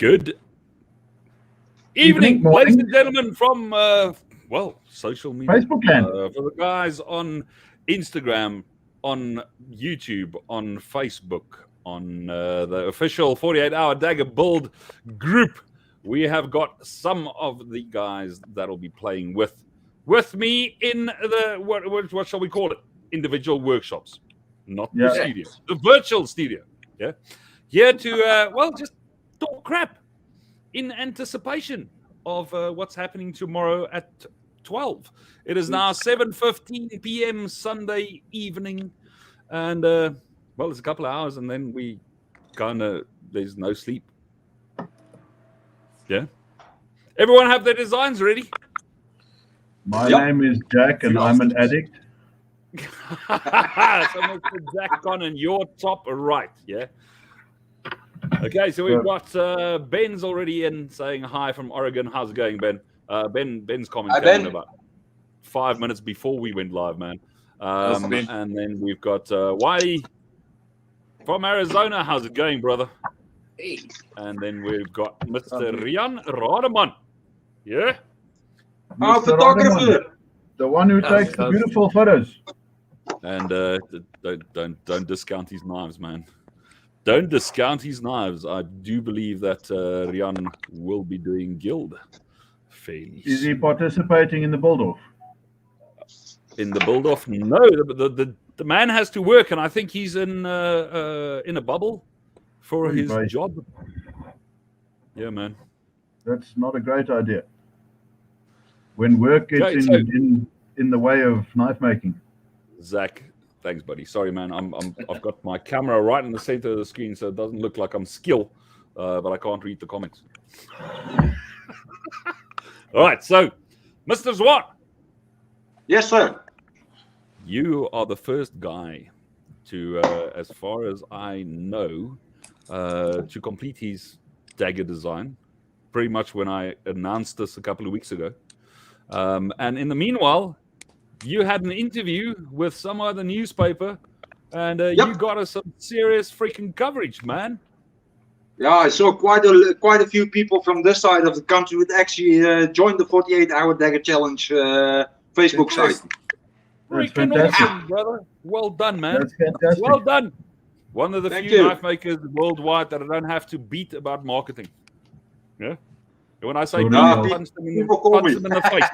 Good evening, ladies and gentlemen, from social media. Facebook land. For the guys on Instagram, on YouTube, on Facebook, on the official 48-hour Dagger build group, we have got some of the guys that'll be playing with me in the what shall we call it? Individual workshops, not the studio, the virtual studio. Yeah, here to just talk crap in anticipation of what's happening tomorrow at 12. It is now 7:15 p.m. Sunday evening, and it's a couple of hours, and then we there's no sleep. Yeah, everyone have their designs ready? My name is Jack, and I'm an addict. So Mr. Jack Connon, your top right, yeah. Okay, so we've got Ben's already in saying hi from Oregon. How's it going, Ben? Ben's commenting about 5 minutes before we went live, man. And then we've got Wiley from Arizona. How's it going, brother? Hey. And then we've got Mr. Rian Rademan. Yeah? Photographer. The one who takes the beautiful photos. And don't discount his knives, man. Don't discount his knives. I do believe that Rian will be doing guild fairly. Is he participating in the build-off? In the build-off? No, the man has to work, and I think he's in a bubble for his job. Yeah, man. That's not a great idea. When work gets in the way of knife making. Zach, thanks, buddy. Sorry, man. I've got my camera right in the center of the screen, so it doesn't look like I'm skilled, but I can't read the comments. All right, so Mr. Zwart. Yes, sir. You are the first guy to, as far as I know, to complete his dagger design. Pretty much when I announced this a couple of weeks ago. And in the meanwhile, you had an interview with some other newspaper, and you got us some serious freaking coverage, man. Yeah, I saw quite a few people from this side of the country would actually join the 48-hour Dagger Challenge Facebook site. Freaking awesome, brother. Well done, man. That's fantastic. Well done. One of the few knife makers worldwide that I don't have to beat about marketing. Yeah? And when I say punch them in the face.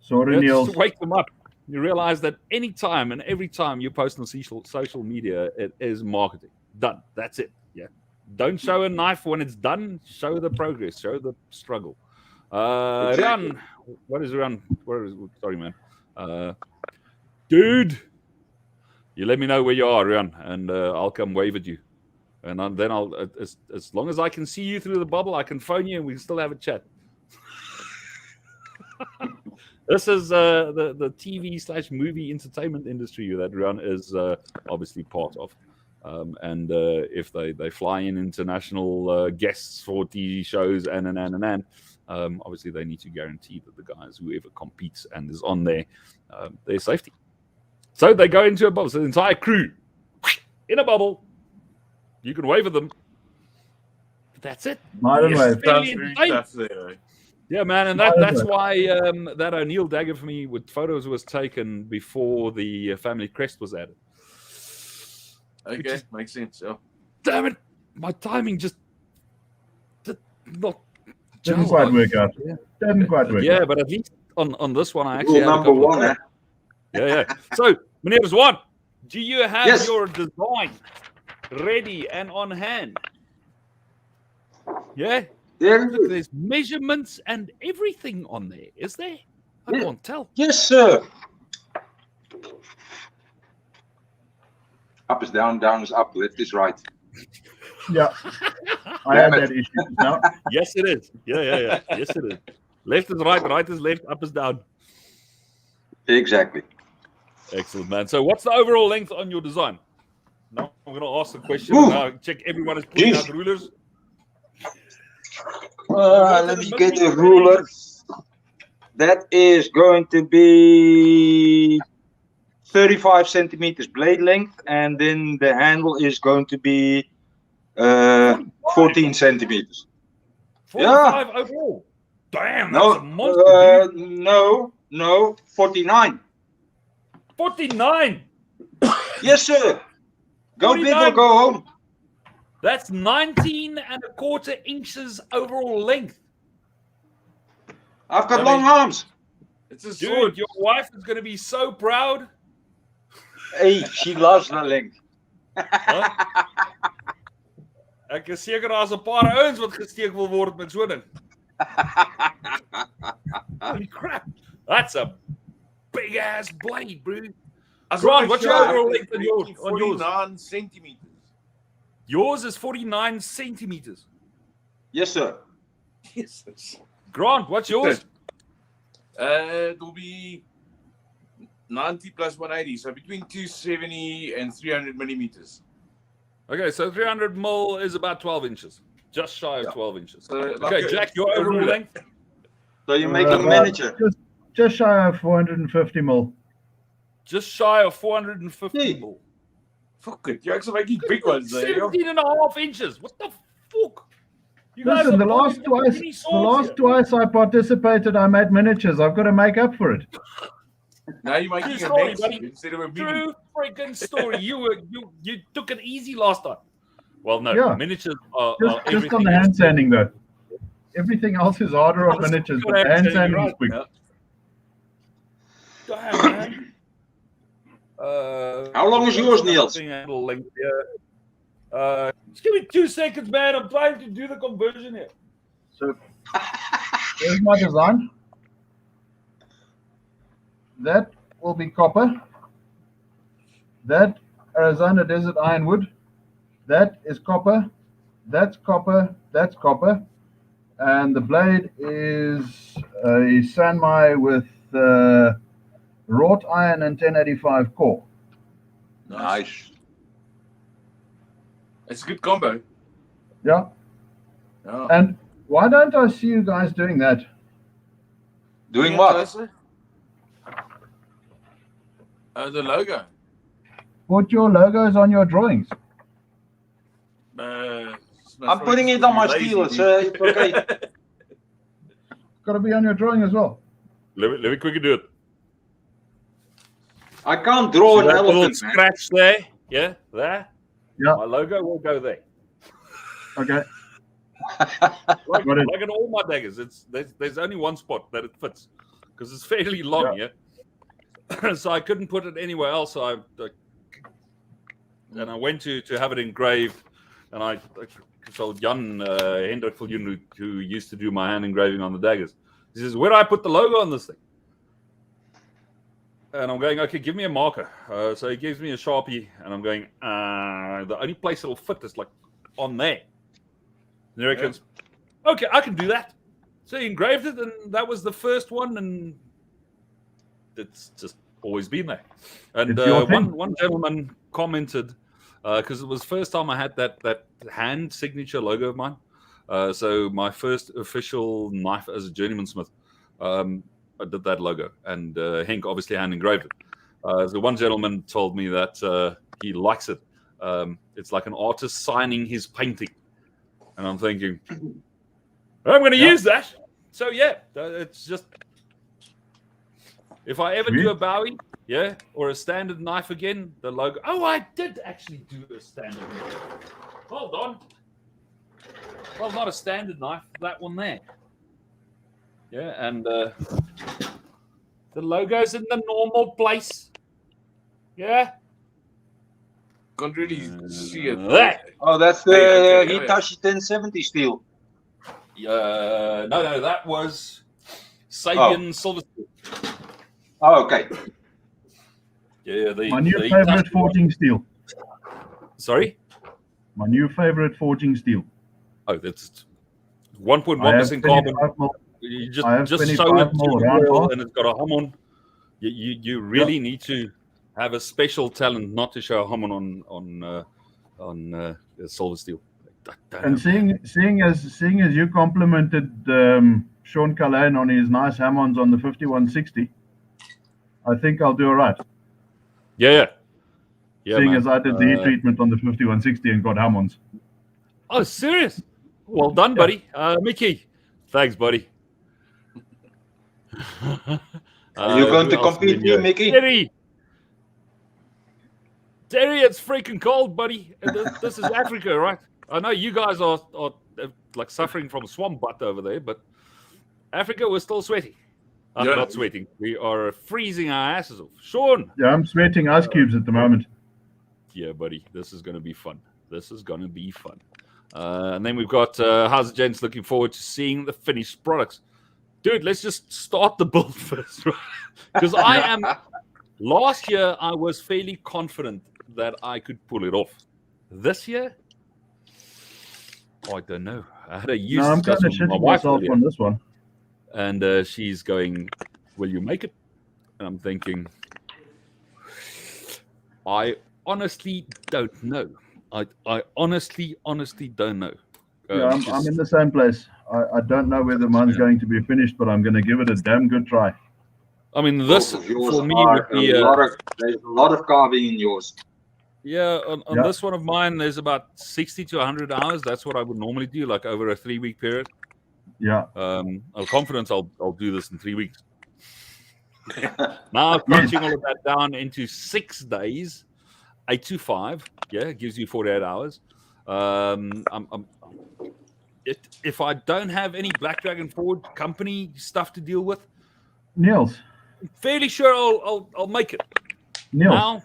Sorry, Niels. Just wake them up. You realize that any time and every time you post on social media, it is marketing. Done. That's it. Yeah. Don't show a knife when it's done. Show the progress. Show the struggle. Rian, what is Rian? Sorry, man. Dude, you let me know where you are, Rian, and I'll come wave at you. And then I'll, as long as I can see you through the bubble, I can phone you and we can still have a chat. This is the TV/movie entertainment industry that Rian is obviously part of. And if they fly in international guests for TV shows and obviously they need to guarantee that the guys, whoever competes and is on there, their safety. So they go into a bubble. So the entire crew in a bubble. You can wave at them. But that's it. Yeah, man, and that's why that O'Neill dagger for me with photos was taken before the family crest was added. Okay, makes sense. Yeah. Damn it, my timing just did not. Didn't quite work out. Didn't quite work out. Yeah, but at least on this one, I actually have number one. Yeah. So, Meneer Zwan, do you have your design ready and on hand? Yeah. Look, there's measurements and everything on there, is there? I can't tell. Yes, sir. Up is down, down is up, left is right. Yeah. I have that issue now. Yes, it is. Yeah. Yes, it is. Left is right, right is left, up is down. Exactly. Excellent, man. So what's the overall length on your design? Now I'm going to ask the question. Now check everyone is pulling out rulers. Let me get a ruler. That is going to be 35 centimeters blade length, and then the handle is going to be 14 centimeters. 45 overall. Damn, that's a monster. Dude. No, 49. 49. Yes, sir. Go 49. big or go home. That's 19.25 inches overall length. I've got long arms. It's a sword. Dude, your wife is going to be so proud. Hey, she loves the length. Huh? Ek is seker daar's 'n paar ouens wat gesteek wil word met so 'n ding. Holy crap. That's a big ass blade, bro. Grant, what's your overall length on yours? 49 centimeters. Yours is 49 centimeters. Yes, sir. Yes. Grant, what's yours? It will be 90 plus 180, so between 270 and 300 millimeters. Okay, so 300 mil is about 12 inches. Just shy of 12 inches. So, Okay, Jack, your overall length? So you're making manager. Just shy of 450 mil. Just shy of 450 Hey. mil. Fuck it, you're actually making big ones there. 17.5 inches. What the fuck? You guys Listen, are the last building mini swords here. twice I participated, I made miniatures. I've got to make up for it. Now you're making True a story, next buddy. instead of a mini. True freaking story. You took it easy last time. Well, no, Yeah. miniatures are Just on everything the hand else. sanding, though. Everything else is harder on Just miniatures, on but the hand hand sanding sanding, is quick. Yeah. Damn, man. How long is yours, Niels? Just give me 2 seconds, man. I'm trying to do the conversion here. So here's my design. That will be copper. That Arizona Desert Ironwood. That is copper. That's copper. That's copper. And the blade is a Sanmai with wrought iron and 1085 core. Nice. It's a good combo. Yeah. Yeah. And why don't I see you guys doing that? Doing what? The logo. Put your logos on your drawings. I'm putting it on my steel. It's okay. Got to be on your drawing as well. Let me quickly do it. I can't draw an That little elephant, man. scratch there. Yeah, there. Yeah. My logo will go there. Okay. Like, Got it. like in all my daggers, there's only one spot that it fits because it's fairly long, yeah. So I couldn't put it anywhere else. So I went to have it engraved, and I told Jan Hendrik Viljoen, who used to do my hand engraving on the daggers. He says, "Where do I put the logo on this thing?" And I'm going, "Okay, give me a marker." So he gives me a Sharpie, and I'm going, the only place it'll fit is like on there. And he reckons, "Okay, I can do that." So he engraved it, and that was the first one, and it's just always been there. And It's your thing. one gentleman commented, because it was the first time I had that hand signature logo of mine. So my first official knife as a journeyman smith, I did that logo, and Henk obviously hand engraved it. So one gentleman told me that he likes it. It's like an artist signing his painting, and I'm thinking, I'm going to use that. So yeah, it's just if I ever do a Bowie, yeah, or a standard knife again, the logo. Oh, I did actually do a standard knife. Hold on. Well, not a standard knife, that one there. Yeah, and the logo's in the normal place. Yeah. Can't really see it. That. Oh, that's the Okay, Hitachi 1070 steel. No, that was Sabian Silver Steel. Oh, okay. Yeah, My new favorite forging steel. Sorry? My new favorite forging steel. Oh, that's I have 1.1% carbon. 25 mil. You I have just 25 show it to mil the round world bar. and it's got a hum on. You really need to have a special talent not to show a hum on silver steel. And seeing as you complimented Sean Cullen on his nice ham-ons on the 5160, I think I'll do all right. Yeah, Seeing man. as I did the heat treatment on the 5160 and got ham-ons. Oh, serious? Well done, buddy. Mickey, thanks, buddy. Are you going who to else is compete in me, here? Mickey? Terry, it's freaking cold, buddy. This is Africa, right? I know you guys are like suffering from swamp butt over there, but Africa, we're still sweating. Yeah. Not sweating. We are freezing our asses off. Sean. Yeah, I'm sweating ice cubes at the moment. Yeah, buddy. This is going to be fun. This is going to be fun. And then we've got how's the gents looking forward to seeing the finished products. Dude, let's just start the build first, right? Because I am. Last year, I was fairly confident that I could pull it off. This year, I don't know. I had a use No, I'm kind of discussion with my shitting wife myself earlier, on this one. and she's going, "Will you make it?" And I'm thinking, I honestly don't know. I honestly don't know. Yeah, I'm in the same place. I don't know whether mine's going to be finished, but I'm going to give it a damn good try. I mean, this Both of yours for me are would be there's a lot of carving in yours. yeah. On Yeah. this one of mine, there's about 60 to 100 hours. That's what I would normally do, like over a 3-week period. Yeah. I'm confident I'll do this in 3 weeks. Now crunching all of that down into 6 days, 8 to 5. Yeah, it gives you 48 hours. If I don't have any Black Dragon Forward company stuff to deal with, Niels, I'm fairly sure I'll make it. Niels, Now,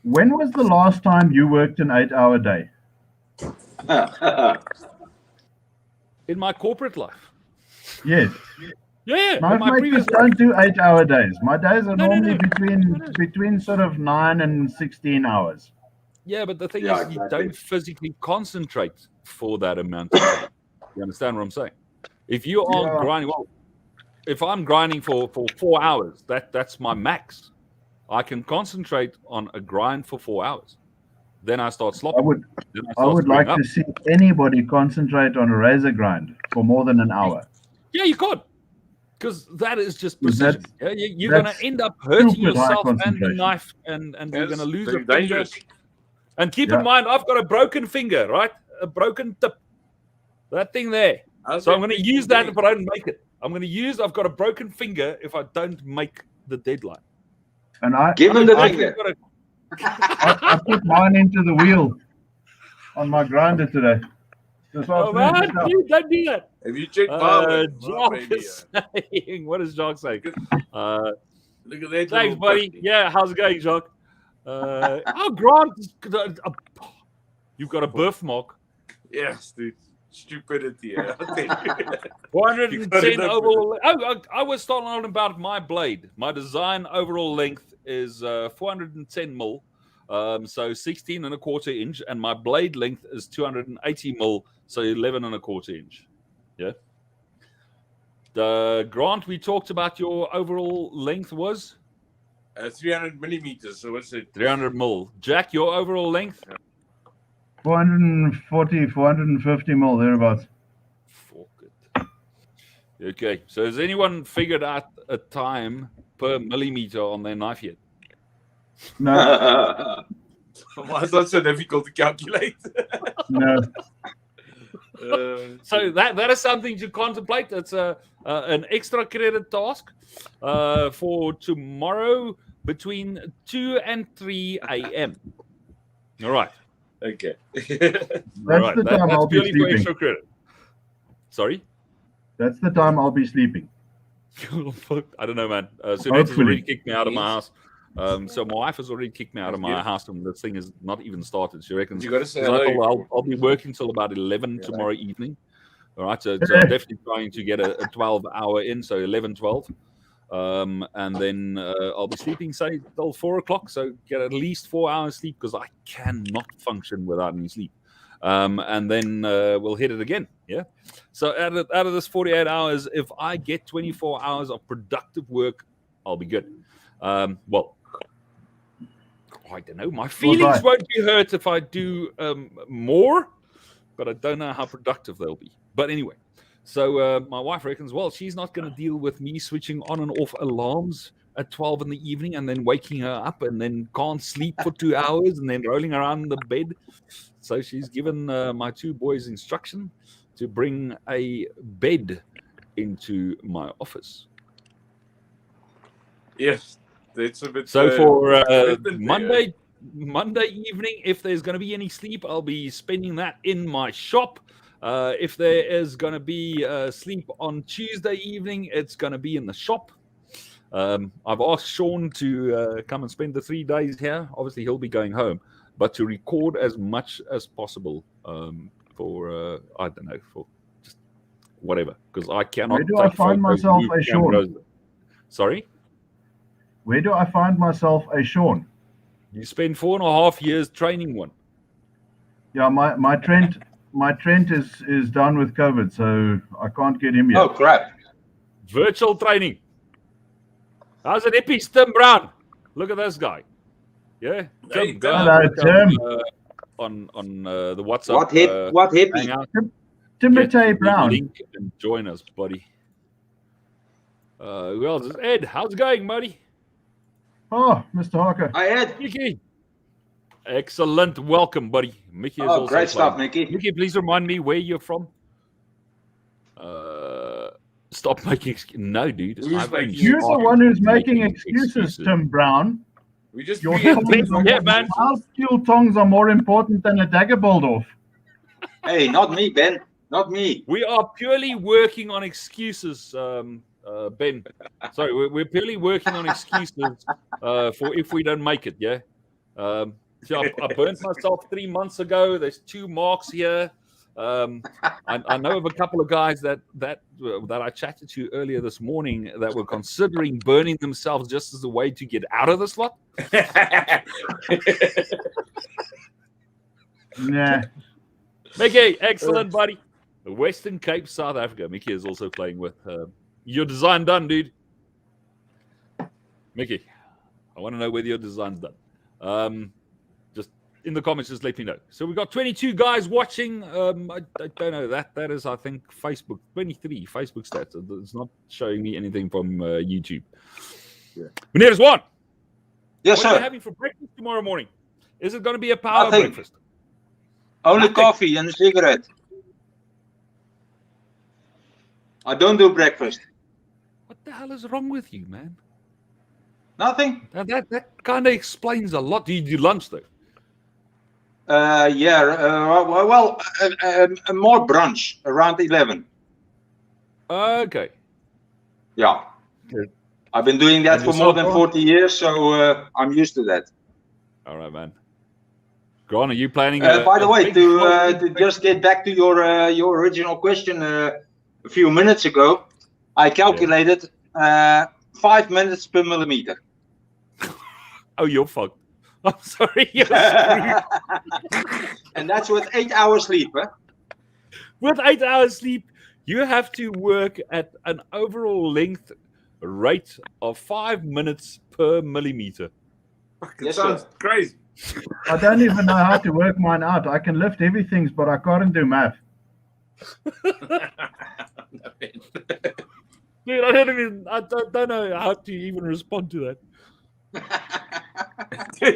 when was the last time you worked an 8-hour day? in my corporate life, Yes. yeah, My in my mates previous life. don't do 8-hour days. My days are No, no, normally no. between sort of 9 and 16 hours. Yeah, but the thing Yeah, is, you exactly. don't physically concentrate for that amount of time. You understand what I'm saying? If you are Yeah. grinding, well, if I'm grinding for 4 hours, that's my max. I can concentrate on a grind for 4 hours. Then I start I slopping. would Then I would screwing like up. to see anybody concentrate on a razor grind for more than an hour. Yeah, you could. Because that is just Because precision. Yeah, you're going to that's end up hurting stupid high yourself and the concentration. knife, and you're going to lose a very finger. dangerous. And keep Yeah. in mind, I've got a broken finger, right? A broken tip. That thing there. So I'm going to use that if I don't make it. I've got a broken finger if I don't make the deadline. And I Give him the I've finger. got a- I put mine into the wheel on my grinder today. This Oh, afternoon, man, just now. dude, don't do that. Have you checked power? Jock is saying, what is Jock saying? Look at that. Thanks, little buddy. puppy. Yeah, how's it going, Jock? Grant, you've got a birthmark. Yes, dude. Stupidity. I tell you. You got 410 it up. overall. I was talking on about my blade. My design overall length is 410 mil, so 16 and a quarter inch, and my blade length is 280 mil, so 11 and a quarter inch. Yeah. Grant, we talked about your overall length was 300 millimeters. So what's it? 300 mil. Jack, your overall length? 440, 450 mil, thereabouts. Fuck it. Okay, so has anyone figured out a time per millimeter on their knife yet? No, Why is that so difficult to calculate? no. So that is something to contemplate. It's an extra credit task for tomorrow between 2 and 3 a.m. All right. Okay. That's Right. the time I'll That's be purely for sleeping. extra credit. Sorry? That's the time I'll be sleeping. I don't know, man. Sunet's has Hopefully. already kicked me out of my house. So my wife has already kicked me out of my house, and this thing is not even started. She reckons You got to say because I hello. told her I'll be working till about 11 Yeah. tomorrow evening. All right, so I'm definitely trying to get a 12-hour in, so 11, 12. And then I'll be sleeping, say, till 4 o'clock, so get at least 4 hours sleep because I cannot function without any sleep. And then we'll hit it again. Yeah. So out of this 48 hours, if I get 24 hours of productive work, I'll be good. Well, I don't know. My feelings won't be hurt if I do more, but I don't know how productive they'll be. But anyway, so my wife reckons, well, she's not going to deal with me switching on and off alarms at 12 in the evening and then waking her up and then can't sleep for 2 hours and then rolling around in the bed. So she's given my two boys instruction to bring a bed into my office. Yes, that's a bit. So for distant Monday evening, if there's going to be any sleep, I'll be spending that in my shop. If there is going to be sleep on Tuesday evening, it's going to be in the shop. I've asked Sean to come and spend the 3 days here. Obviously, he'll be going home, but to record as much as possible for I don't know, for just whatever, because I cannot. Where do I find myself a Sean? Sorry? Where do I find myself a Sean? You spend 4.5 years training one. Yeah, my Trent is down with COVID, so I can't get him yet. Oh, crap. Virtual training. How's it, hippies? Tim Brown. Look at this guy. Yeah, Hey, Tim. Go hello, Tim. On the WhatsApp. What hippie? Hangout. Timothy Get the Brown. link and join us, buddy. Who else is Ed? How's it going, buddy? Oh, Mr. Harker. Hi, Ed. Mickey. Excellent. Welcome, buddy. Mickey is Oh, also great stuff, playing. Mickey. Mickey, please remind me where you're from. Stop making no, dude. Who's I've making only You're the started one who's making excuses, Tim Brown. We just Your feel- Yeah, man. Our steel tongs are more important than a dagger build off. Hey, not me, Ben. Not me. We are purely working on excuses, Ben. Sorry, we're purely working on excuses for if we don't make it. Yeah. So I burnt myself 3 months ago. There's 2 marks here. I know of a couple of guys that I chatted to earlier this morning that were considering burning themselves just as a way to get out of this lot. Nah. Mickey, excellent, buddy. The Western Cape, South Africa. Mickey is also playing with. Your design done, dude. Mickey, I want to know whether your design's done. Just in the comments, just let me know. So we've got 22 guys watching. I don't know. That is, I think, Facebook. 23 Facebook stats. It's not showing me anything from YouTube. Yeah. Meneer Swan, Yes, what are you sir. having for breakfast tomorrow morning? Is it going to be a power Nothing. breakfast? Only Nothing. coffee and a cigarette. I don't do breakfast. What the hell is wrong with you, man? Nothing. That kind of explains a lot. Do you do lunch, though? More brunch around 11. Okay. Yeah. Good. I've been doing that And for more yourself, than Ron? 40 years, so I'm used to that. All right, man. Grant, are you planning? By the way, big to holiday just get back to your original question a few minutes ago, I calculated 5 minutes per millimeter. Oh, you're fucked. I'm sorry. You're screwed. And that's with 8 hours sleep, huh? With 8 hours sleep, you have to work at an overall length rate of 5 minutes per millimeter. Fucking Yes, sounds sir. crazy. I don't even know how to work mine out. I can lift heavy things, but I can't do math. Dude, I don't know how to even respond to that.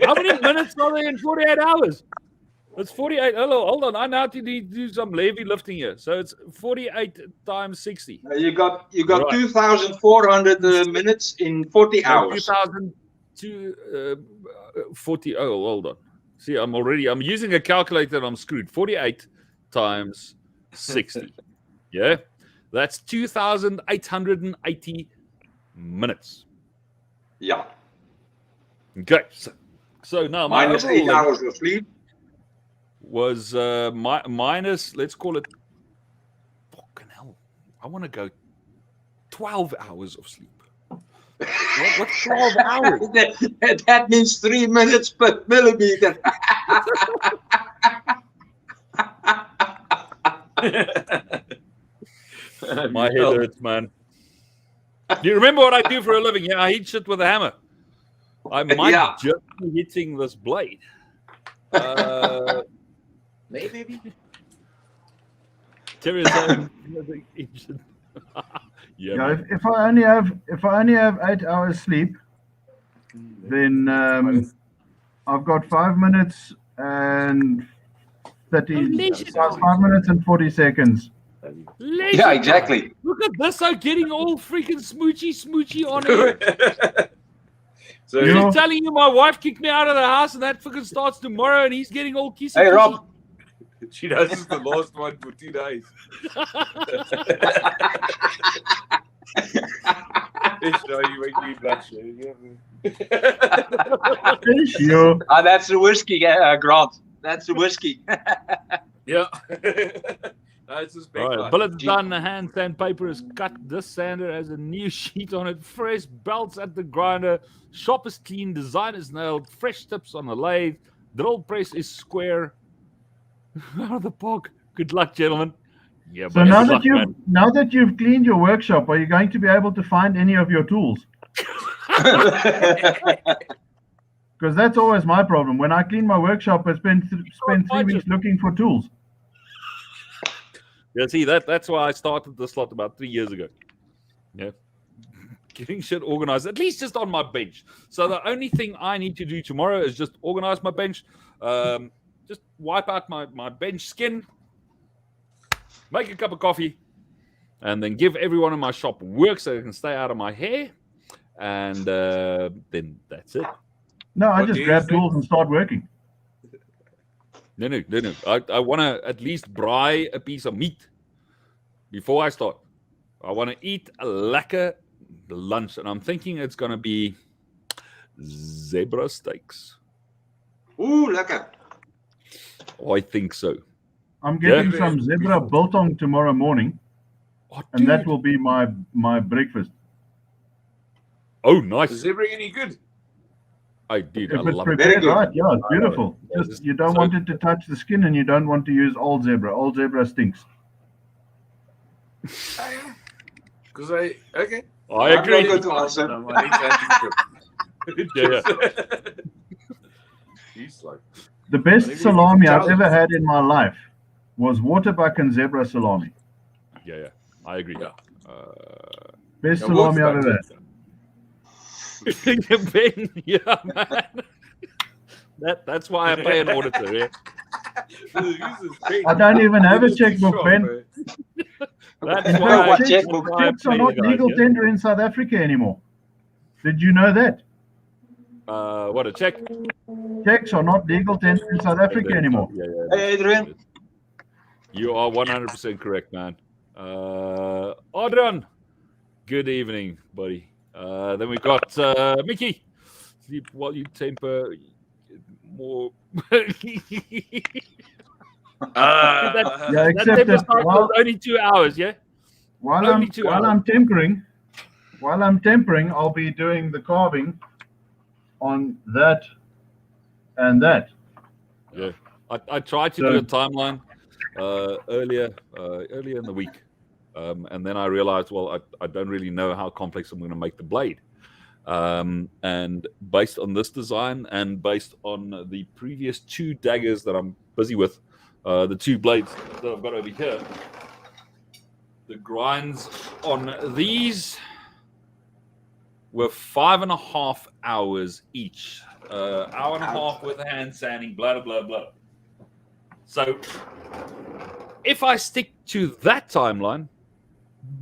How many minutes are there in 48 hours? It's 48. Hold on. I now have to do some heavy lifting here. So it's 48 times 60. You got Right. 2,400 minutes in 40 hours. 40. Oh, hold on. See, I'm using a calculator and I'm screwed. 48 times 60. Yeah. That's 2,880 minus. Yeah. Okay. So now my Minus overall 8 length hours of sleep. was minus, let's call it, fucking hell. I want to go 12 hours of sleep. What's 12 hours? That means 3 minutes per millimeter. My head hurts, man. Do you remember what I do for a living? Yeah, I hit shit with a hammer. I might Yeah. just be hitting this blade. Maybe. Terry is saying, yeah, Yeah, man. if I only have 8 hours sleep, then I've got 5 minutes and 30. Unleash it. 5 minutes and 40 seconds. Legend, Yeah, exactly. Look at this, I'm getting all freaking smoochy on it. So You- Just telling you, my wife kicked me out of the house, and that freaking starts tomorrow, and he's getting all kissy. Hey, Rob. she does is the last one for 2 days. Fish, no, you make me blush. Fish, you. Ah, that's the whiskey, Grant. That's the whiskey. Yeah. That's a spec Right, line. bullet's done. The hand sandpaper is cut. This sander has a new sheet on it. Fresh belts at the grinder. Shop is clean. Design is nailed. Fresh tips on the lathe. Drill press is square. Out of the park. Good luck, gentlemen. Yeah, So but now good that luck, you've man. now that you've cleaned your workshop, are you going to be able to find any of your tools? Because that's always my problem. When I clean my workshop, I spend 3 weeks looking for tools. Yeah, see, that's why I started this lot about 3 years ago. Yeah. Getting shit organized, at least just on my bench. So the only thing I need to do tomorrow is just organize my bench, just wipe out my bench skin, make a cup of coffee, and then give everyone in my shop work so they can stay out of my hair. And then that's it. No, I What just do you grab think? tools and start working. No. I want to at least braai a piece of meat before I start. I want to eat a lekker lunch, and I'm thinking it's going to be zebra steaks. Ooh, lekker. I think so. I'm getting Yeah. some zebra biltong tomorrow morning, Oh, and that dude. will be my breakfast. Oh, nice. Is zebra any good? I did. If I it's love it. prepared good. right, yeah, it's beautiful. Yeah, Just you don't so- want it to touch the skin, and you don't want to use old zebra. Old zebra stinks. Because okay. I I'm agree. not going to answer. No, I need to He's like, The best Maybe salami you can I've tell ever us. had in my life was waterbuck and zebra salami. Yeah. I agree. Yeah. Best now salami I've what's ever had. Ben, yeah, man. That's why I pay an auditor. Yeah. I don't even have a checkbook, Ben. That's In why fact, I, check- checks, that's why I checks are pay not the guys, legal yeah. tender in South Africa anymore. Did you know that? What a check. Checks are not legal tender in South Africa anymore. Yeah. Hey, Adrian. You are 100% correct, man. Adrian, good evening, buddy. Then we've got Mickey. Sleep while you temper more. Yeah, that except temper that cycle is only 2 hours, yeah? while Only I'm 2 while hours. I'm tempering, I'll be doing the carving on that and that. Yeah. I tried to So- do a timeline earlier in the week. And then I realized, well, I don't really know how complex I'm going to make the blade. And based on this design and based on the previous 2 daggers that I'm busy with, the 2 blades that I've got over here, the grinds on these were 5.5 hours each. Hour and a half with hand sanding, blah, blah, blah. So if I stick to that timeline,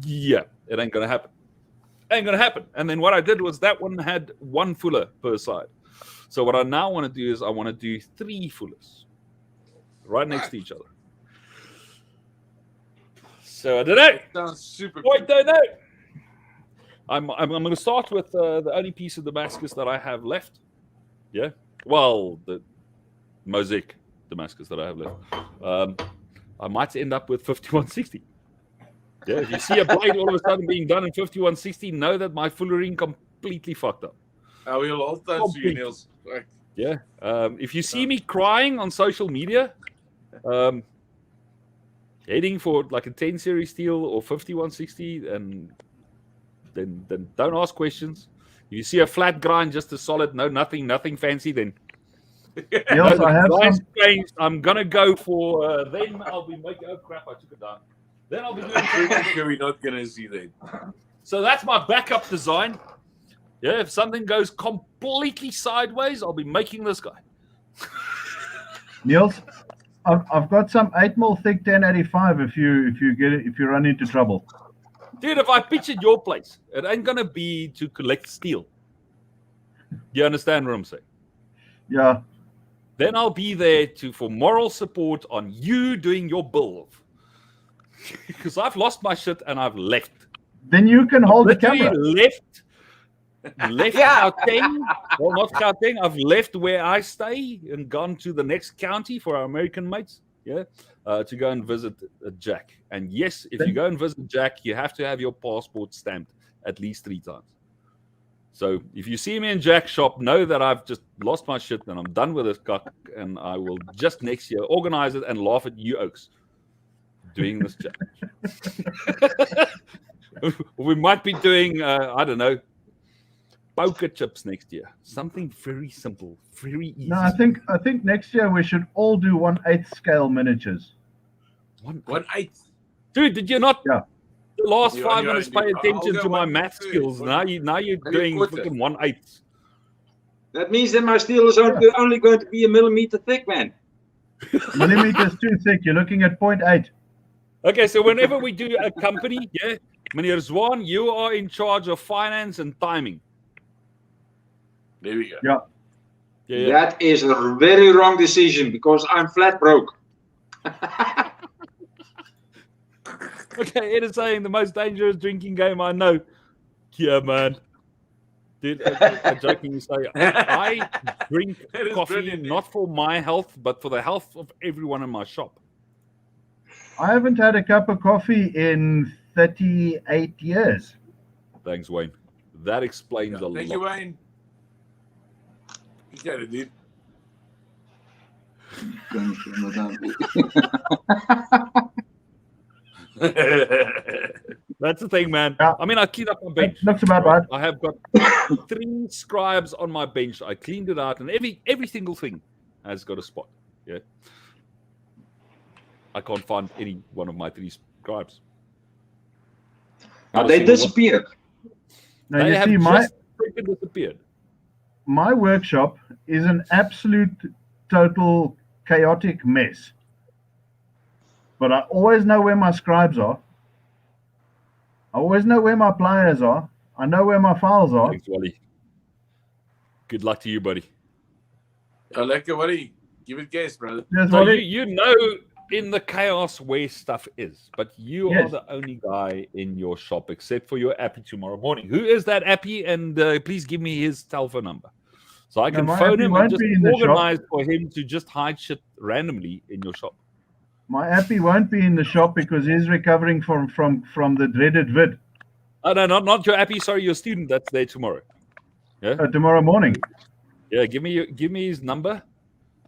yeah, it ain't going to happen. Ain't going to happen. And then what I did was that one had 1 fuller per side. So what I now want to do is I want to do 3 fullers right next to each other. So I don't know. Sounds super I cool. don't know. I'm going to start with the only piece of Damascus that I have left. Yeah. Well, the mosaic Damascus that I have left. I might end up with 5160. Yeah. If you see a blade all of a sudden being done in 5160, know that my fullering completely fucked up. I will all time to you, Niels. Like, Yeah. If you see me crying on social media, heading for like a 10 series steel or 5160, and then don't ask questions. If you see a flat grind, just a solid, nothing fancy, then Yes, I have grind's some. changed. I'm gonna go for then I'll be making, oh crap, I took it down. Then I'll be doing we're not gonna see that. so that's my backup design. Yeah, if something goes completely sideways, I'll be making this guy. Niels, I've got some 8mm thick 1085 if you run into trouble. Dude, if I pitch at your place, it ain't gonna be to collect steel. You understand what I'm saying? Yeah. Then I'll be there for moral support on you doing your build. Because I've lost my shit and I've left. Then you can hold the Literally camera. left Gauteng. Well, not Gauteng. I've left where I stay and gone to the next county for our American mates. Yeah, to go and visit Jack. And yes, if you go and visit Jack, you have to have your passport stamped at least 3 times. So if you see me in Jack's shop, know that I've just lost my shit and I'm done with this cock, and I will just next year organize it and laugh at you oaks doing this challenge. We might be doing, I don't know, poker chips next year. Something very simple, very easy. No, I think next year we should all do 1/8 scale miniatures. 1/8. Dude, did you not? Yeah. The last You 5 on minutes your pay own. attention I'll to go my 1/3. math skills. Now you're doing quarter. fucking 1/8. That means that my steel is only going to be a millimeter thick, man. Millimeters too thick. You're looking at 0.8. Okay, so whenever we do a company, yeah, Meneer Zwan, you are in charge of finance and timing. There we go. Yeah. Yeah. That is a very wrong decision because I'm flat broke. Okay, Ed is saying the most dangerous drinking game I know. Yeah, man. Dude, I jokingly say, I drink That is coffee brilliant, not for my health, but for the health of everyone in my shop. I haven't had a cup of coffee in 38 years. Thanks, Wayne. That explains a lot. Thank you, Wayne. You got it, dude. That's the thing, man. Yeah. I mean, I cleaned up my bench. Looks about right. I have got 3 scribes on my bench. I cleaned it out, and every single thing has got a spot. Yeah. I can't find any one of my 3 scribes. They disappeared. Now They you have see, just freaking disappeared. my workshop is an absolute total chaotic mess. But I always know where my scribes are. I always know where my pliers are. I know where my files are. Thanks, Wally. Good luck to you, buddy. I like it, buddy. Give it gas, brother. Yes, So Wally? you know in the chaos where stuff is, but you Yes. are the only guy in your shop except for your appy tomorrow morning. Who is that appy? And please give me his telephone number so I can my phone appy him and won't just be in the shop. organize for him to just hide shit randomly in your shop. My appy won't be in the shop because he's recovering from the dreaded vid Oh no, not your appy. Sorry, your student that's there tomorrow. Yeah, tomorrow morning. yeah. Give me his number.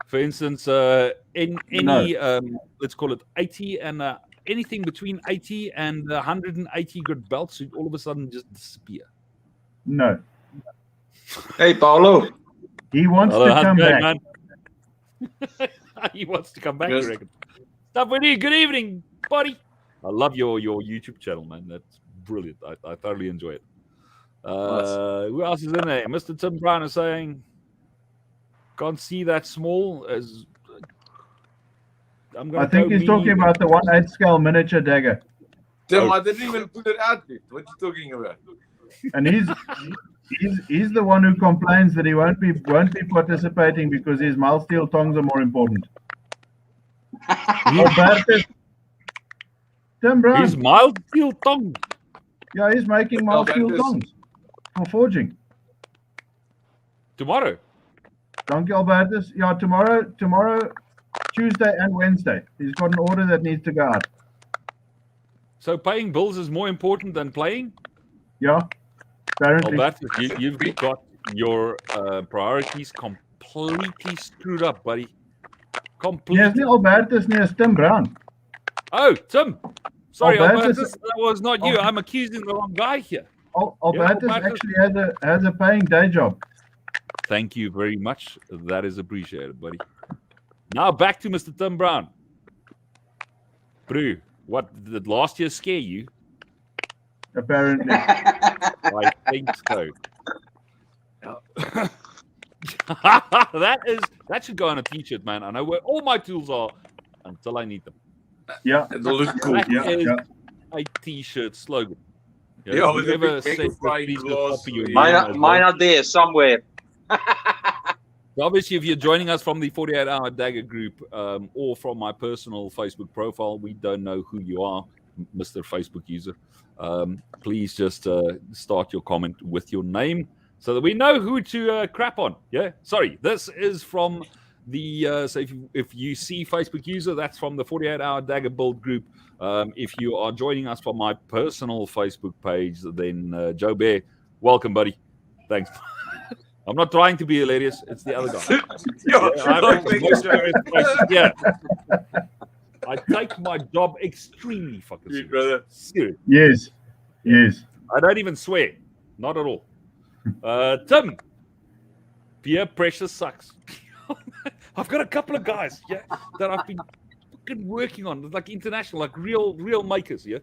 For instance, any let's call it 80 and anything between 80 and 180 grit belts should all of a sudden just disappear. No. Hey, Paulo. He wants Hello, to how's it come going, back. man? He wants to come back, Yes. you reckon? Stuff with you. Good evening, buddy. I love your YouTube channel, man. That's brilliant. I thoroughly enjoy it. Who else is in there? Mr. Tim Brown is saying, can't see that small as. I think he's talking about the 1/8 scale miniature dagger. Tim, Oh. I didn't even put it out there. What are you talking about? And he's the one who complains that he won't be participating because his mild steel tongs are more important. Albertus, Tim Brown. His mild steel tongue. Yeah, he's making mild steel Albertus. tongs for forging. Tomorrow. Thank you, Albertus. Yeah, tomorrow, Tuesday and Wednesday. He's got an order that needs to go out. So paying bills is more important than playing? Yeah, apparently. Albertus, you've got your priorities completely screwed up, buddy. Completely. Yes, Albertus near Tim Brown. Oh, Tim. Sorry, Albertus- Albertus, that was not you. I'm accusing the wrong guy here. Albertus Albertus. actually has a paying day job. Thank you very much. That is appreciated, buddy. Now back to Mr. Tim Brown. Bro, what did last year scare you? Apparently. I think so. that should go on a t-shirt, man. I know where all my tools are. until I need them. Yeah. It'll look cool. That Yeah, is yeah. a t-shirt slogan. Yeah, with a whoever big said that, magnifying please just glass, copy your yeah. name as Mine well. are there somewhere. So obviously, if you're joining us from the 48-hour Dagger group or from my personal Facebook profile, we don't know who you are, Mr. Facebook user. Please just start your comment with your name so that we know who to crap on. Yeah, sorry, this is from the so if you see Facebook user, that's from the 48-hour Dagger build group. If you are joining us from my personal Facebook page, then Joe Bear, welcome, buddy. Thanks. I'm not trying to be hilarious. It's the other guy. Yeah. I take my job extremely fucking serious. Brother. Serious. Yes. Yes. I don't even swear. Not at all. Tim, peer pressure sucks. I've got a couple of guys, yeah, that I've been fucking working on, like international, like real makers, yeah.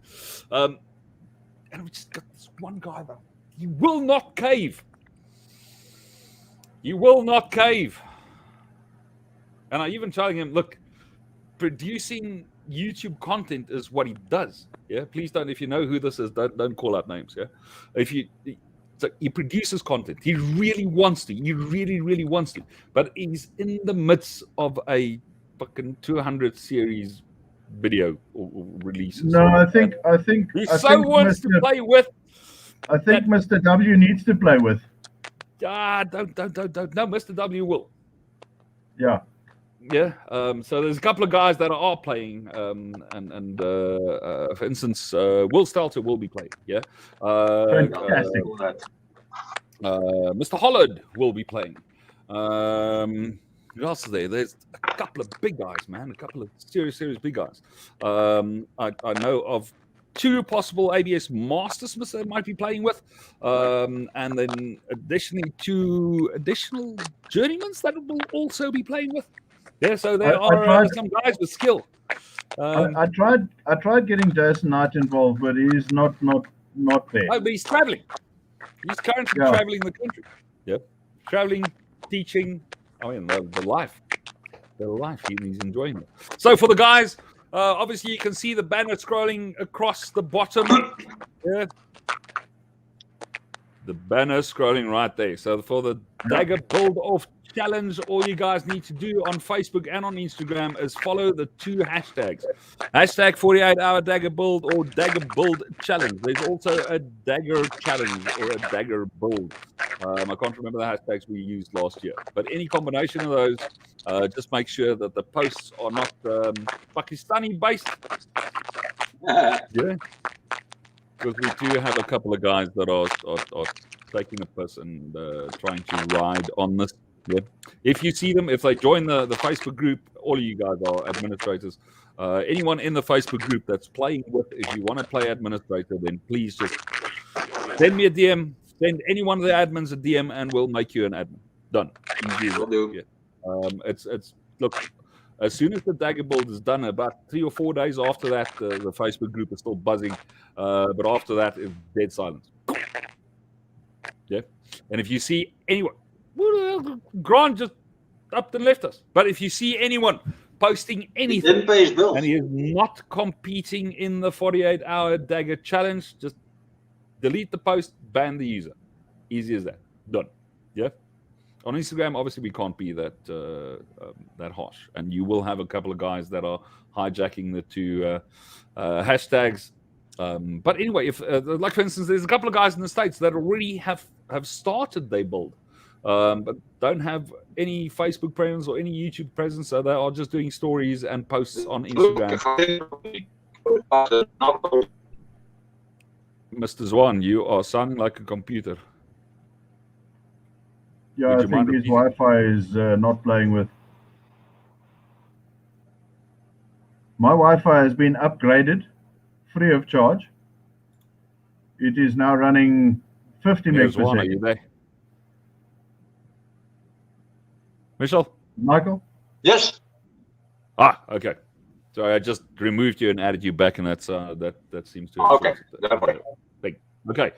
And we just got this one guy that he will not cave. You will not cave. And I even telling him, look, producing YouTube content is what he does. Yeah, please don't. If you know who this is, don't call out names. Yeah, so he produces content. He really wants to. He really wants to. But he's in the midst of a fucking 200 series video or releases. No, I think he I so think wants to play with. I think Mr. W needs to play with. Don't. No, Mr. W will. Yeah. Yeah. So there's a couple of guys that are playing, and for instance, Will Stelter will be playing. Yeah. Fantastic. Mr. Hollard will be playing. Who else is there? There's a couple of big guys, man. A couple of serious big guys. I know of 2 possible ABS Master Smiths that might be playing with, and then additionally 2 additional journeymans that will also be playing with. Yeah, so there are some guys with skill. I tried getting Jason Knight involved, but he's not there. Oh, but he's traveling. He's currently traveling the country. Yep, traveling, teaching. I mean, the life. He's enjoying it. So for the guys, obviously you can see the banner scrolling across the bottom. Yeah. The banner scrolling right there. So for the Dagger Build Off Challenge, all you guys need to do on Facebook and on Instagram is follow the 2 hashtags. Hashtag 48-hour Dagger Build or Dagger Build Challenge. There's also a Dagger Challenge or a Dagger Build. I can't remember the hashtags we used last year. But any combination of those, just make sure that the posts are not Pakistani based. Yeah. Because we do have a couple of guys that are taking a piss and trying to ride on this. Yeah. If you see them, if they join the Facebook group, all of you guys are administrators. Anyone in the Facebook group that's playing with, if you want to play administrator, then please just send me a DM. Send any one of the admins a DM, and we'll make you an admin. Done. Easy. Will do. Yeah. It's look. As soon as the Dagger build is done, about 3 or 4 days after that, the Facebook group is still buzzing. But after that, it's dead silence. Yeah. And if you see anyone, Grant just up and left us. But if you see anyone posting anything, Didn't pay his bills. and he is not competing in the 48-hour Dagger challenge, just delete the post, ban the user. Easy as that. Done. Yeah. On Instagram, obviously, we can't be that harsh, and you will have a couple of guys that are hijacking the 2 hashtags. But anyway, if like for instance, there's a couple of guys in the States that already have started their build, but don't have any Facebook presence or any YouTube presence, so they are just doing stories and posts on Instagram. Mr. Zwan, you are sounding like a computer. Yeah, Would I you mind think his repeating? Wi-Fi is not playing with. My Wi-Fi has been upgraded, free of charge. It is now running 50 Hey, megs per Zwan, are second. you there? Michelle? Michael? Yes. Okay. Sorry, I just removed you and added you back, and that's that seems to. Okay. Don't worry. Okay.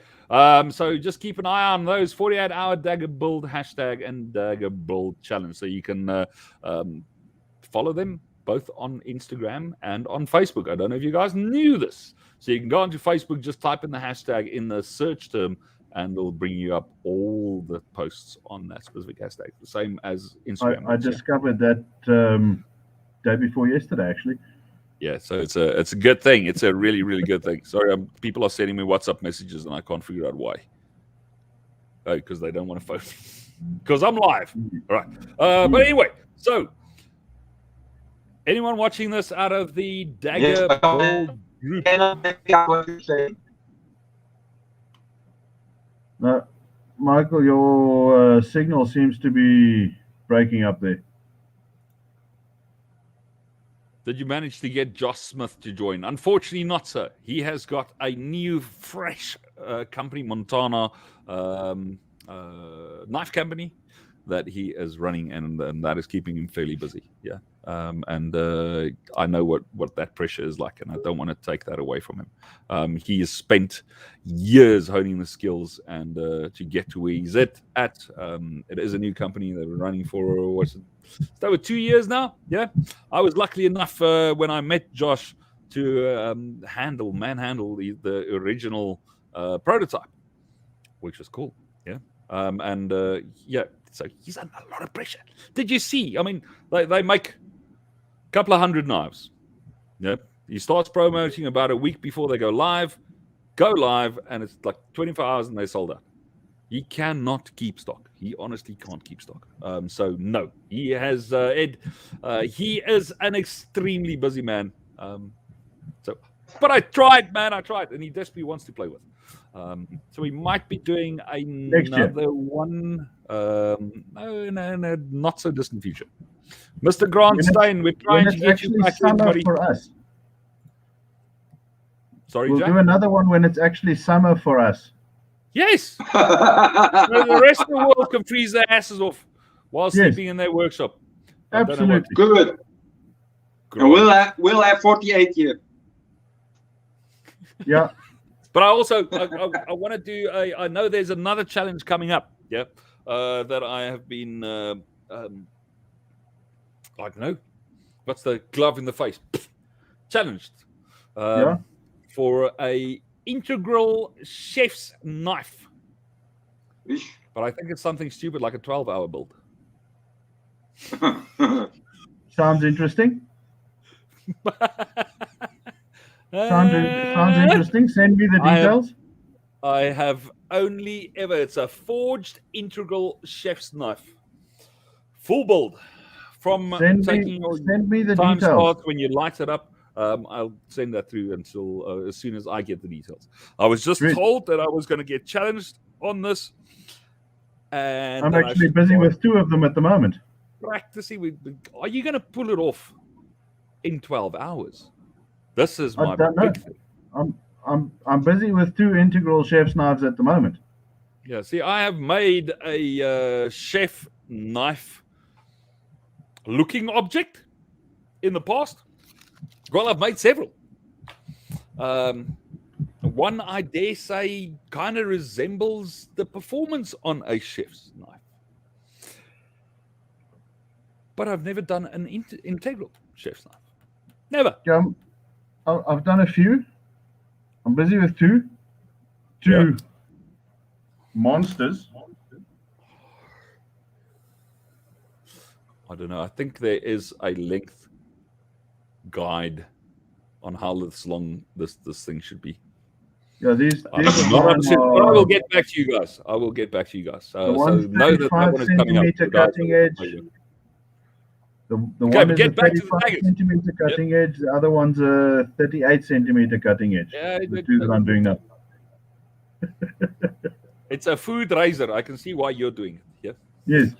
So just keep an eye on those 48-hour Dagger Build hashtag and Dagger Build challenge, so you can follow them, both on Instagram and on Facebook. I don't know if you guys knew this. So you can go onto Facebook, just type in the hashtag in the search term, and it'll bring you up all the posts on that specific hashtag. The same as Instagram. I discovered that day before yesterday, actually. Yeah, so it's a good thing. It's a really, really good thing. Sorry, people are sending me WhatsApp messages, and I can't figure out why. Oh, because they don't want to phone me. Because I'm live. All right. But anyway, so anyone watching this out of the Dagger Bold group? No, Michael, your signal seems to be breaking up there. Did you manage to get Josh Smith to join? Unfortunately not, sir. He has got a new, fresh company, Montana knife company, that he is running, and that is keeping him fairly busy. Yeah. And I know what that pressure is like, and I don't want to take that away from him. He has spent years honing the skills and to get to where he's at. It is a new company that we're running for, what's it? It's over 2 years now. Yeah. I was lucky enough when I met Josh to manhandle the original prototype, which was cool. Yeah. So he's under a lot of pressure. Did you see? I mean, they make a couple of hundred knives. Yeah. He starts promoting about a week before they go live, and it's like 24 hours and they sold out. He cannot keep stock. He honestly can't keep stock. So no, he has Ed. He is an extremely busy man. But I tried, and he desperately wants to play with. So we might be doing another one. No, not so distant future. Mr. Grantstein, we're trying to get you back, everybody. For us. Sorry, we'll Jack? do another one when it's actually summer for us. Yes. So the rest of the world can freeze their asses off while sleeping in their workshop. Absolutely. Good. And we'll have 48 here. Yeah. But I also I want to do I know there's another challenge coming up. Yeah. That I have been I don't know. What's the glove in the face? Challenged. For a integral chef's knife. But I think it's something stupid like a 12-hour build. Sounds interesting. Sounds interesting. Send me the details. I have only ever, it's a forged integral chef's knife. Full build. From send me the time details. starts when you light it up. I'll send that through until as soon as I get the details. I was just told that I was going to get challenged on this. And I'm actually busy with 2 of them at the moment. Practicing. Are you going to pull it off in 12 hours? This is my big thing. I'm busy with 2 integral chef's knives at the moment. Yeah, see, I have made a chef knife looking object in the past. Well, I've made several. One, I dare say, kind of resembles the performance on a chef's knife. But I've never done an integral chef's knife. Never. I've done a few. I'm busy with 2. 2 monsters. I don't know. I think there is a length guide on how long this thing should be. Yeah, these but I will get back to you guys. The one's 35 centimeter cutting edge. The one is a 35 centimeter cutting edge. The other one's a 38 centimeter cutting edge. Yeah, the 2 that I'm doing now. It's a food razor. I can see why you're doing it. Yeah. Yes.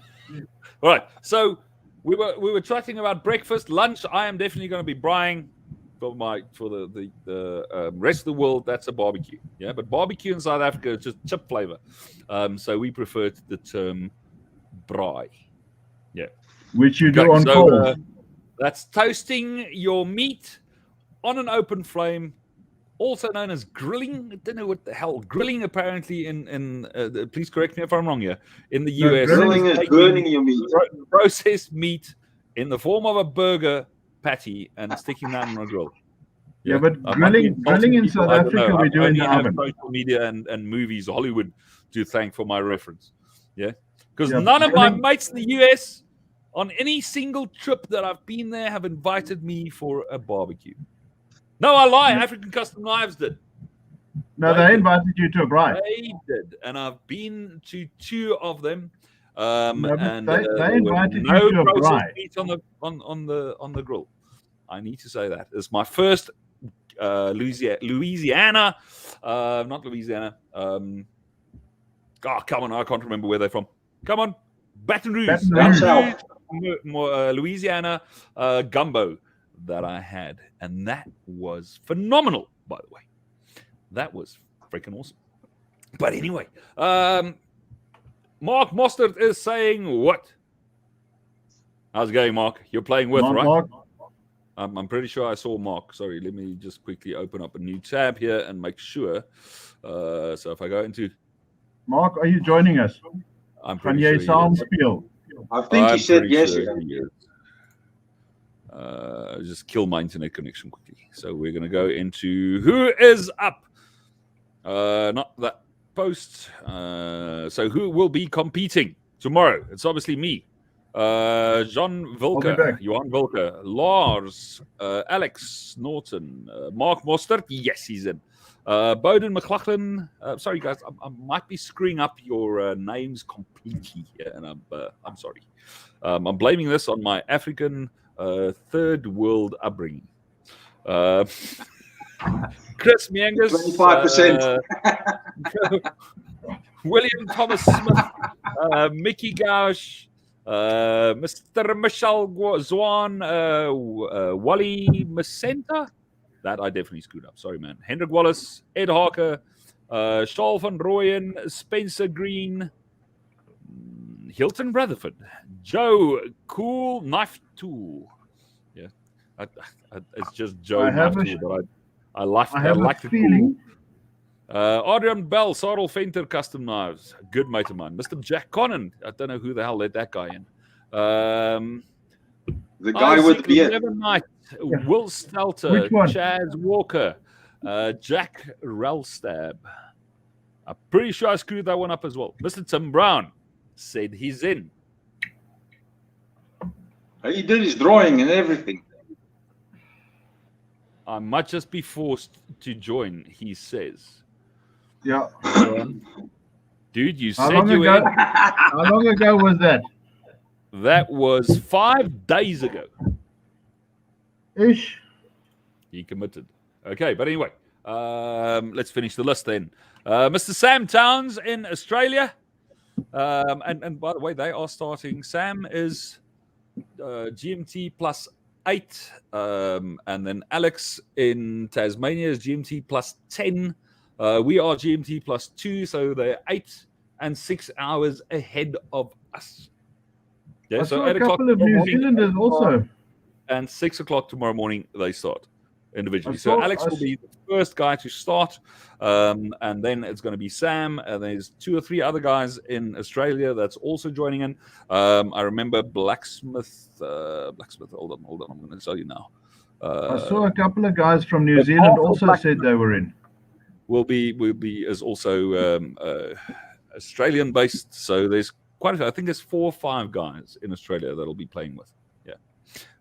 All right. So we were chatting about breakfast, lunch. I am definitely going to be braaiing for the rest of the world. That's a barbecue. Yeah, but barbecue in South Africa is just chip flavor. So we prefer the term braai. Yeah. Which you do on coals. That's toasting your meat on an open flame, also known as grilling. I don't know what the hell. Grilling, apparently, please correct me if I'm wrong here, in the US. Grilling is burning your meat. Processed meat in the form of a burger patty and sticking that on a grill. Yeah, but I might be grilling in insulting South people, I don't Africa, know. we I do in only the have oven. social media and movies, Hollywood, to thank for my reference. Yeah, because Yeah, none of my grilling- mates in the US on any single trip that I've been there have invited me for a barbecue. No, I lie. African Custom Knives did. No, They they did. invited you to a bride. They did, and I've been to 2 of them. No, but And they there were invited no you to a processed bride. meat on the grill. I need to say that it's my first Louisiana, not Louisiana. Oh, come on, I can't remember where they're from. Come on, Baton Rouge, Baton Down Rouge. south. Louisiana gumbo that I had, and that was phenomenal. By the way, that was freaking awesome. But anyway, Mark Mostert is saying what? How's it going, Mark? You're playing with, right? Mark, I'm pretty sure I saw Mark. Sorry, let me just quickly open up a new tab here and make sure. So if I go into, Mark, are you joining us? I'm Van pretty jy sure he saam is. speel? I think I'm he said pretty yes. sure he is. Just kill my internet connection quickly. So we're going to go into who is up. Not that post. So who will be competing tomorrow? It's obviously me. John Vilker, back. Johan Vilker, Lars, Alex Norton, Mark Mostert. Yes, he's in. Bowden McLaughlin. Sorry, guys, I might be screwing up your names completely here, and I'm sorry. I'm blaming this on my African third world upbringing. Chris Miangas, 25%. William Thomas Smith, Mickey Gausch, Mr. Michel Zwan, Wally Macenta. That I definitely screwed up. Sorry, man. Hendrik Wallace, Ed Harker, Charles van Rooyen, Spencer Green, Hilton Rutherford, Joe Cool Knife Tool. Yeah, it's just Joe Knife Tool, but I like the feeling. Cool. Adrian Bell, Sarl Venter Custom Knives, good mate of mine. Mr. Jack Connon, I don't know who the hell let that guy in. The guy with the beard. Knight, Will Stelter, Which one? Chaz Walker, Jack Relstab. I'm pretty sure I screwed that one up as well. Mr. Tim Brown said he's in. He did his drawing and everything. I might just be forced to join, he says. Yeah. Dude, you How said long you ago? were in. How long ago was that? That was 5 days ago. Ish. He committed. Okay, but anyway, let's finish the list then. Mr. Sam Towns in Australia. And by the way, they are starting. Sam is GMT +8. And then Alex in Tasmania is GMT +10. We are GMT +2. So they're 8 and 6 hours ahead of us. Yeah, I so saw 8 a o'clock couple of tomorrow New morning, Zealanders also. and 6 o'clock tomorrow morning they start individually. I saw- So Alex will be the first guy to start, and then it's going to be Sam, and there's 2 or 3 other guys in Australia that's also joining in. I remember Blacksmith. Hold on, I'm going to tell you now. I saw a couple of guys from New Zealand also said they were in. Will be is also Australian based. So there's quite a few. I think there's 4 or 5 guys in Australia that'll be playing with. Yeah.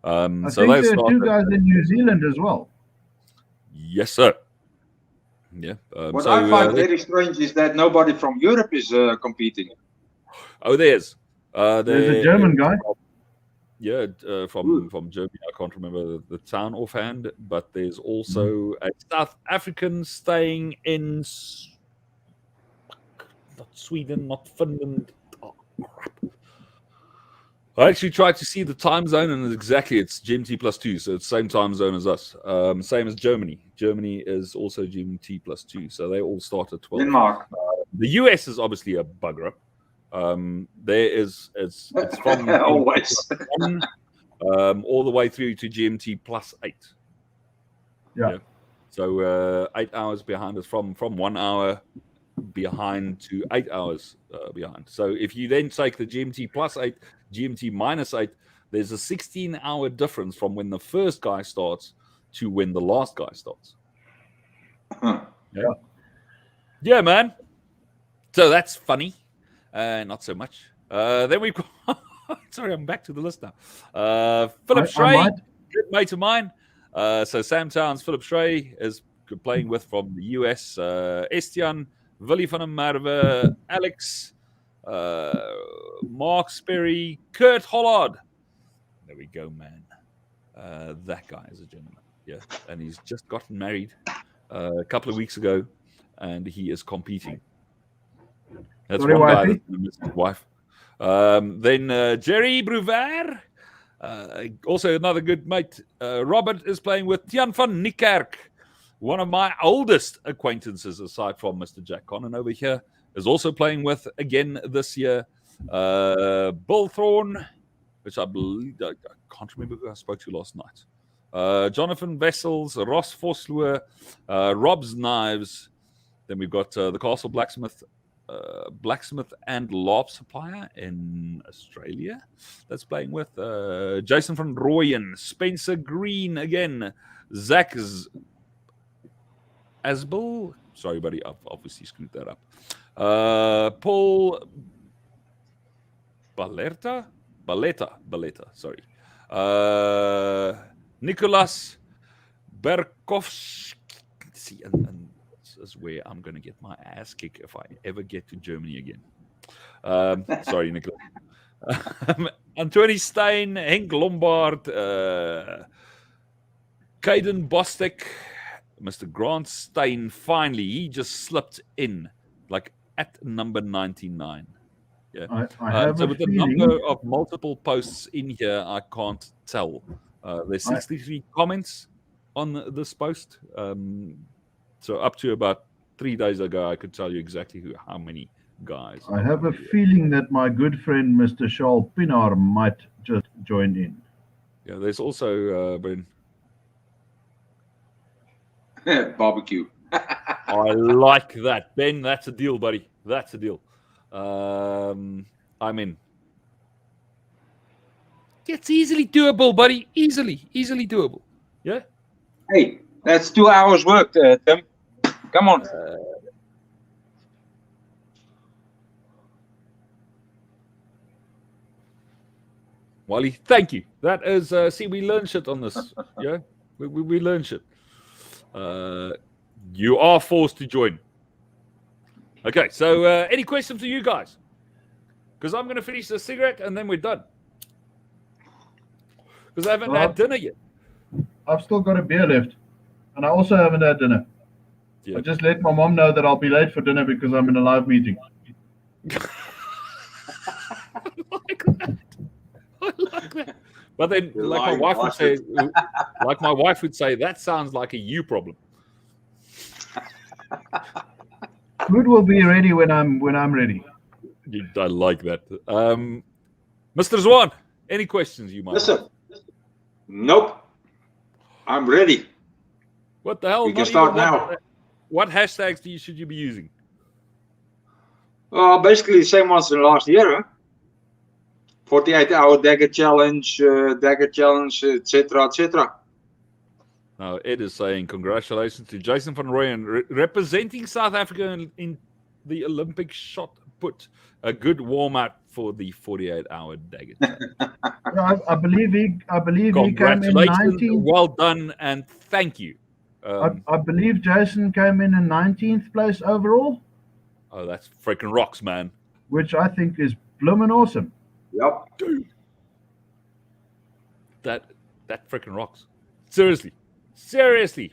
I So think they there are 2 started. guys in New Zealand as well. Yes, sir. Yeah. What so, I find very strange is that nobody from Europe is competing. there's There's a German guy. Yeah, from Germany. I can't remember the town offhand, but there's also a South African staying in not Sweden, not Finland. Oh, crap. I actually tried to see the time zone, and it's GMT +2, so it's the same time zone as us. Same as Germany. Germany is also GMT +2, so they all start at 12. Denmark. The US is obviously a bugger up. It's from Always. all the way through to GMT +8. Yeah. So 8 hours behind us, from 1 hour behind to 8 hours behind. So if you then take the GMT +8, GMT -8, there's a 16-hour difference from when the first guy starts to when the last guy starts. Huh. Yeah, man. So that's funny. Not so much. Then we've got... Sorry, I'm back to the list now. Philip Stray, good mate of mine. So Sam Towns, Philip Stray is playing with from the US. Estian, Willie van der Merwe, Alex, Mark Sperry, Kurt Hollard. There we go, man. That guy is a gentleman. Yeah, and he's just gotten married a couple of weeks ago, and he is competing. That's Sorry, one guy wifey. that's missed his wife. Then Jerry Bruver, also another good mate. Robert is playing with Tian van Niekerk, one of my oldest acquaintances aside from Mr. Jack Connon over here, is also playing with again this year. Bill Thorne, which I believe, I can't remember who I spoke to last night. Jonathan Vessels, Ross Vosloo, Rob's Knives. Then we've got the Castle Blacksmith and LARP supplier in Australia that's playing with Jason van Rooyen, Spencer Green again, Zach Asbel. Sorry, buddy, I've obviously screwed that up. Paul Baleta. Sorry. Nicholas Berkovsky. See, and this is where I'm going to get my ass kicked if I ever get to Germany again. Sorry, Nicholas. Anthony Stein, Henk Lombard, Caden Bostek, Mr. Grant Stein. Finally, he just slipped in, like at number 99. Yeah. I have so a with the feeling, number of multiple posts in here, I can't tell. There's 63 comments on this post. So up to about 3 days ago, I could tell you exactly how many guys. I have a feeling that my good friend Mr. Charles Pinar might just join in. Yeah, there's also Ben. Barbecue. I like that, Ben. That's a deal, buddy. That's a deal. I'm in. It's easily doable, buddy. Easily doable. Yeah. Hey, that's 2 hours work, Tim. Come on. Wally, thank you. That is, see, we learn shit on this. Yeah, we learn shit. You are forced to join. Okay, so any questions for you guys? Because I'm going to finish the cigarette and then we're done. Because I haven't had dinner yet. I've still got a beer left, and I also haven't had dinner. Yeah. I just let my mom know that I'll be late for dinner because I'm in a live meeting. I like that. But then, like my wife would say, that sounds like a you problem. Food will be ready when I'm ready. I like that. Mr. Zwan, any questions you might Listen. Nope. I'm ready. What the hell? We can start now. What hashtags should you be using? Basically the same ones in last year, huh? 48-hour dagger challenge, etc., etc. Now, Ed is saying congratulations to Jason van Rooyen representing South Africa in the Olympic shot put. A good warm-up for the 48-hour dagger challenge. Yeah, I believe he came in 19th. Well done, and thank you. I believe Jason came in 19th place overall. Oh, that's freaking rocks, man. Which I think is blooming awesome. Yep. Dude. That freaking rocks. Seriously.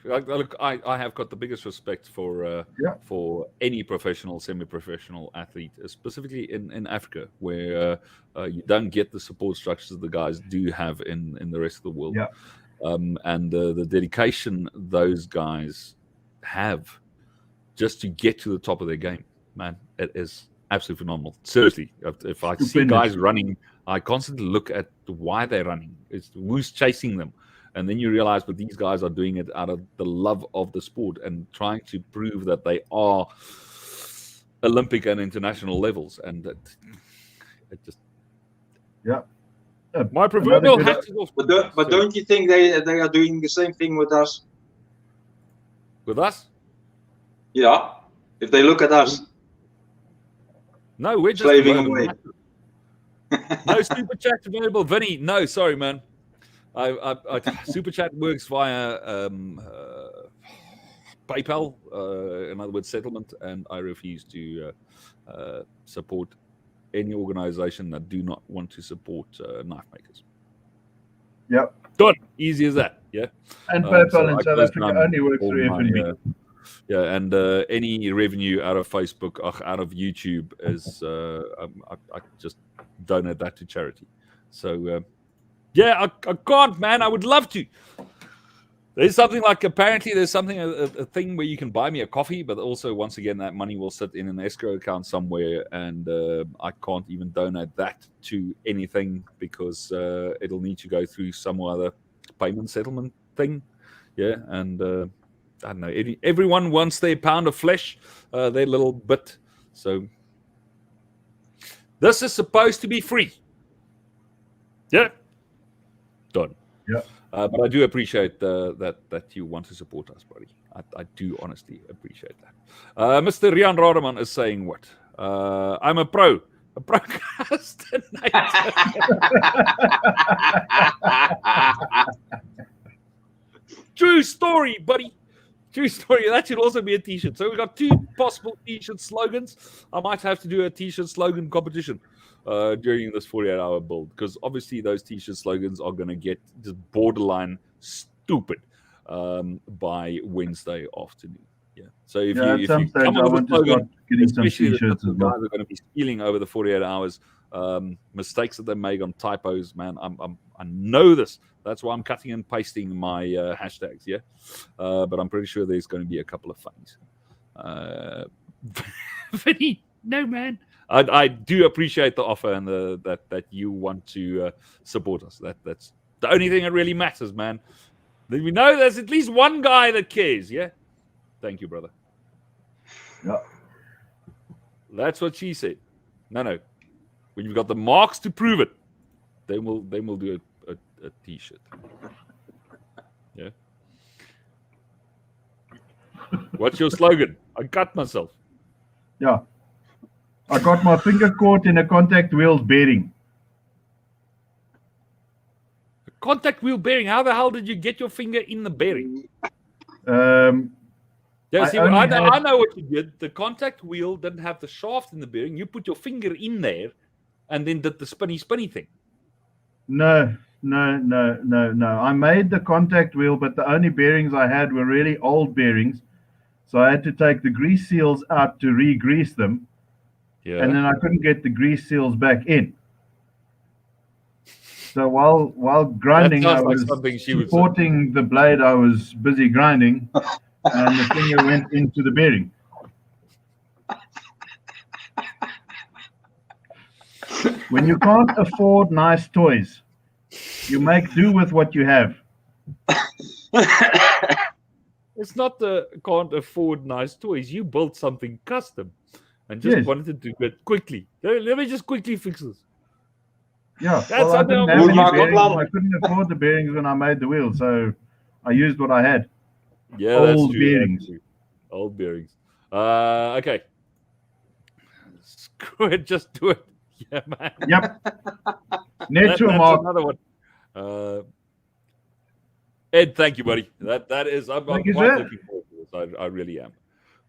Look, I have got the biggest respect for any professional, semi-professional athlete, specifically in Africa, where you don't get the support structures the guys do have in the rest of the world. Yeah. And the dedication those guys have just to get to the top of their game, man, it is absolutely phenomenal. Seriously, if I see guys running, I constantly look at why they're running. It's who's chasing them. And then you realize that these guys are doing it out of the love of the sport and trying to prove that they are Olympic and international levels. And it just... Yeah. My proverbial good- hat is off. But don't you think they are doing the same thing with us? With us? Yeah. If they look at us, No, we're just slaving available. away. No super chat available, Vinny. No, sorry, man. Super chat works via PayPal, in other words, settlement, and I refuse to support any organization that do not want to support knife makers. Yep. Done. Easy as that. Yeah. And PayPal So in I South close Africa down only works all through my, FNB. yeah, and any revenue out of Facebook, out of YouTube is I just donate that to charity. So yeah, I can't, man. I would love to. There's something like, apparently there's something, a thing where you can buy me a coffee, but also, once again, that money will sit in an escrow account somewhere, and I can't even donate that to anything because it'll need to go through some other payment settlement thing. Yeah, and I don't know. Everyone wants their pound of flesh, their little bit. So this is supposed to be free. Yeah. Done. Yeah. But I do appreciate that you want to support us, buddy. I do honestly appreciate that. Mr. Rian Rademan is saying what? I'm a procrastinator. True story, buddy. True story. That should also be a t-shirt. So we've got 2 possible t-shirt slogans. I might have to do a t-shirt slogan competition during this 48-hour build, because obviously those t-shirt slogans are going to get just borderline stupid by Wednesday afternoon. Yeah. So if you stage come I up with want a to start slogan, getting some especially the t-shirts as guys well. are going to be stealing over the 48 hours, mistakes that they make on typos, man. I know this. That's why I'm cutting and pasting my hashtags. Yeah, but I'm pretty sure there's going to be a couple of funnies. Vinny, no, man. I do appreciate the offer and that you want to support us. That's the only thing that really matters, man. Then we know there's at least one guy that cares. Yeah. Thank you, brother. Yeah. That's what she said. No. When you've got the marks to prove it, then we'll do a t-shirt. Yeah. What's your slogan? I cut myself. Yeah. I got my finger caught in a contact wheel bearing. A contact wheel bearing. How the hell did you get your finger in the bearing? Yeah, see, I know what you did. The contact wheel didn't have the shaft in the bearing. You put your finger in there and then did the spinny thing. No. I made the contact wheel, but the only bearings I had were really old bearings. So I had to take the grease seals out to re-grease them. Yeah. And then I couldn't get the grease seals back in. So while grinding, I was supporting the blade. I was busy grinding, and the finger went into the bearing. When you can't afford nice toys, you make do with what you have. It's not the can't afford nice toys. You built something custom and just wanted to do it quickly. Let me just quickly fix this. Yeah, That's I didn't have any Good luck, bearings. good luck. I couldn't afford the bearings when I made the wheel, so I used what I had. Yeah, Old that's true. bearings. That's true. Old bearings. Okay. Screw it. Just do it. Yeah, man. Yep. That's Mark. another one. Ed, thank you, buddy. That is, I'm Thank quite you, sir. looking forward to this. I really am.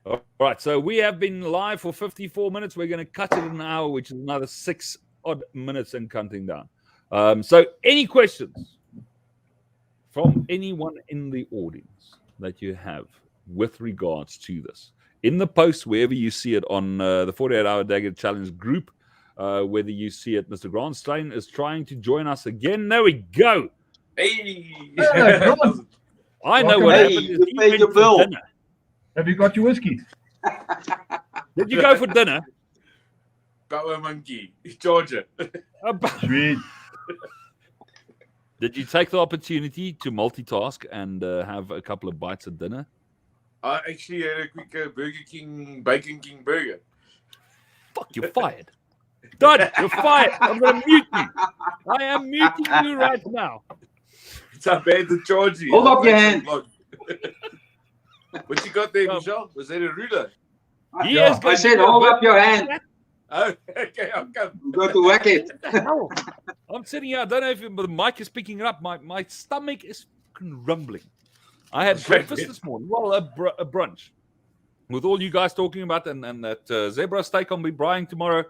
All right, so we have been live for 54 minutes. We're going to cut it an hour, which is another 6 odd minutes and counting down. So any questions from anyone in the audience that you have with regards to this? In the post, wherever you see it on the 48-Hour Dagger Challenge group, whether you see it, Mr. Grantstein is trying to join us again. There we go. Hey! I know what happened. Is you he paid went your for bill. dinner. Have you got your whiskey? Did you go for dinner? Got a monkey. Georgia. Sweet. Did you take the opportunity to multitask and have a couple of bites at dinner? I actually had a quick Burger King, Bacon King burger. Fuck, you're fired. Done. You're fired. I'm going to mute you. I am muting you right now. It's a bad to charge you. Hold up your hand. What you got there, Michelle? Was that a ruler? He is I going said, to hold up your hand. Oh, okay, I'll come. I'm going to whack it. hell? I'm sitting here. I don't know if the mic is picking it up. My stomach is fucking rumbling. I had breakfast this morning. Well, a brunch. With all you guys talking about and that zebra steak I'll be buying tomorrow.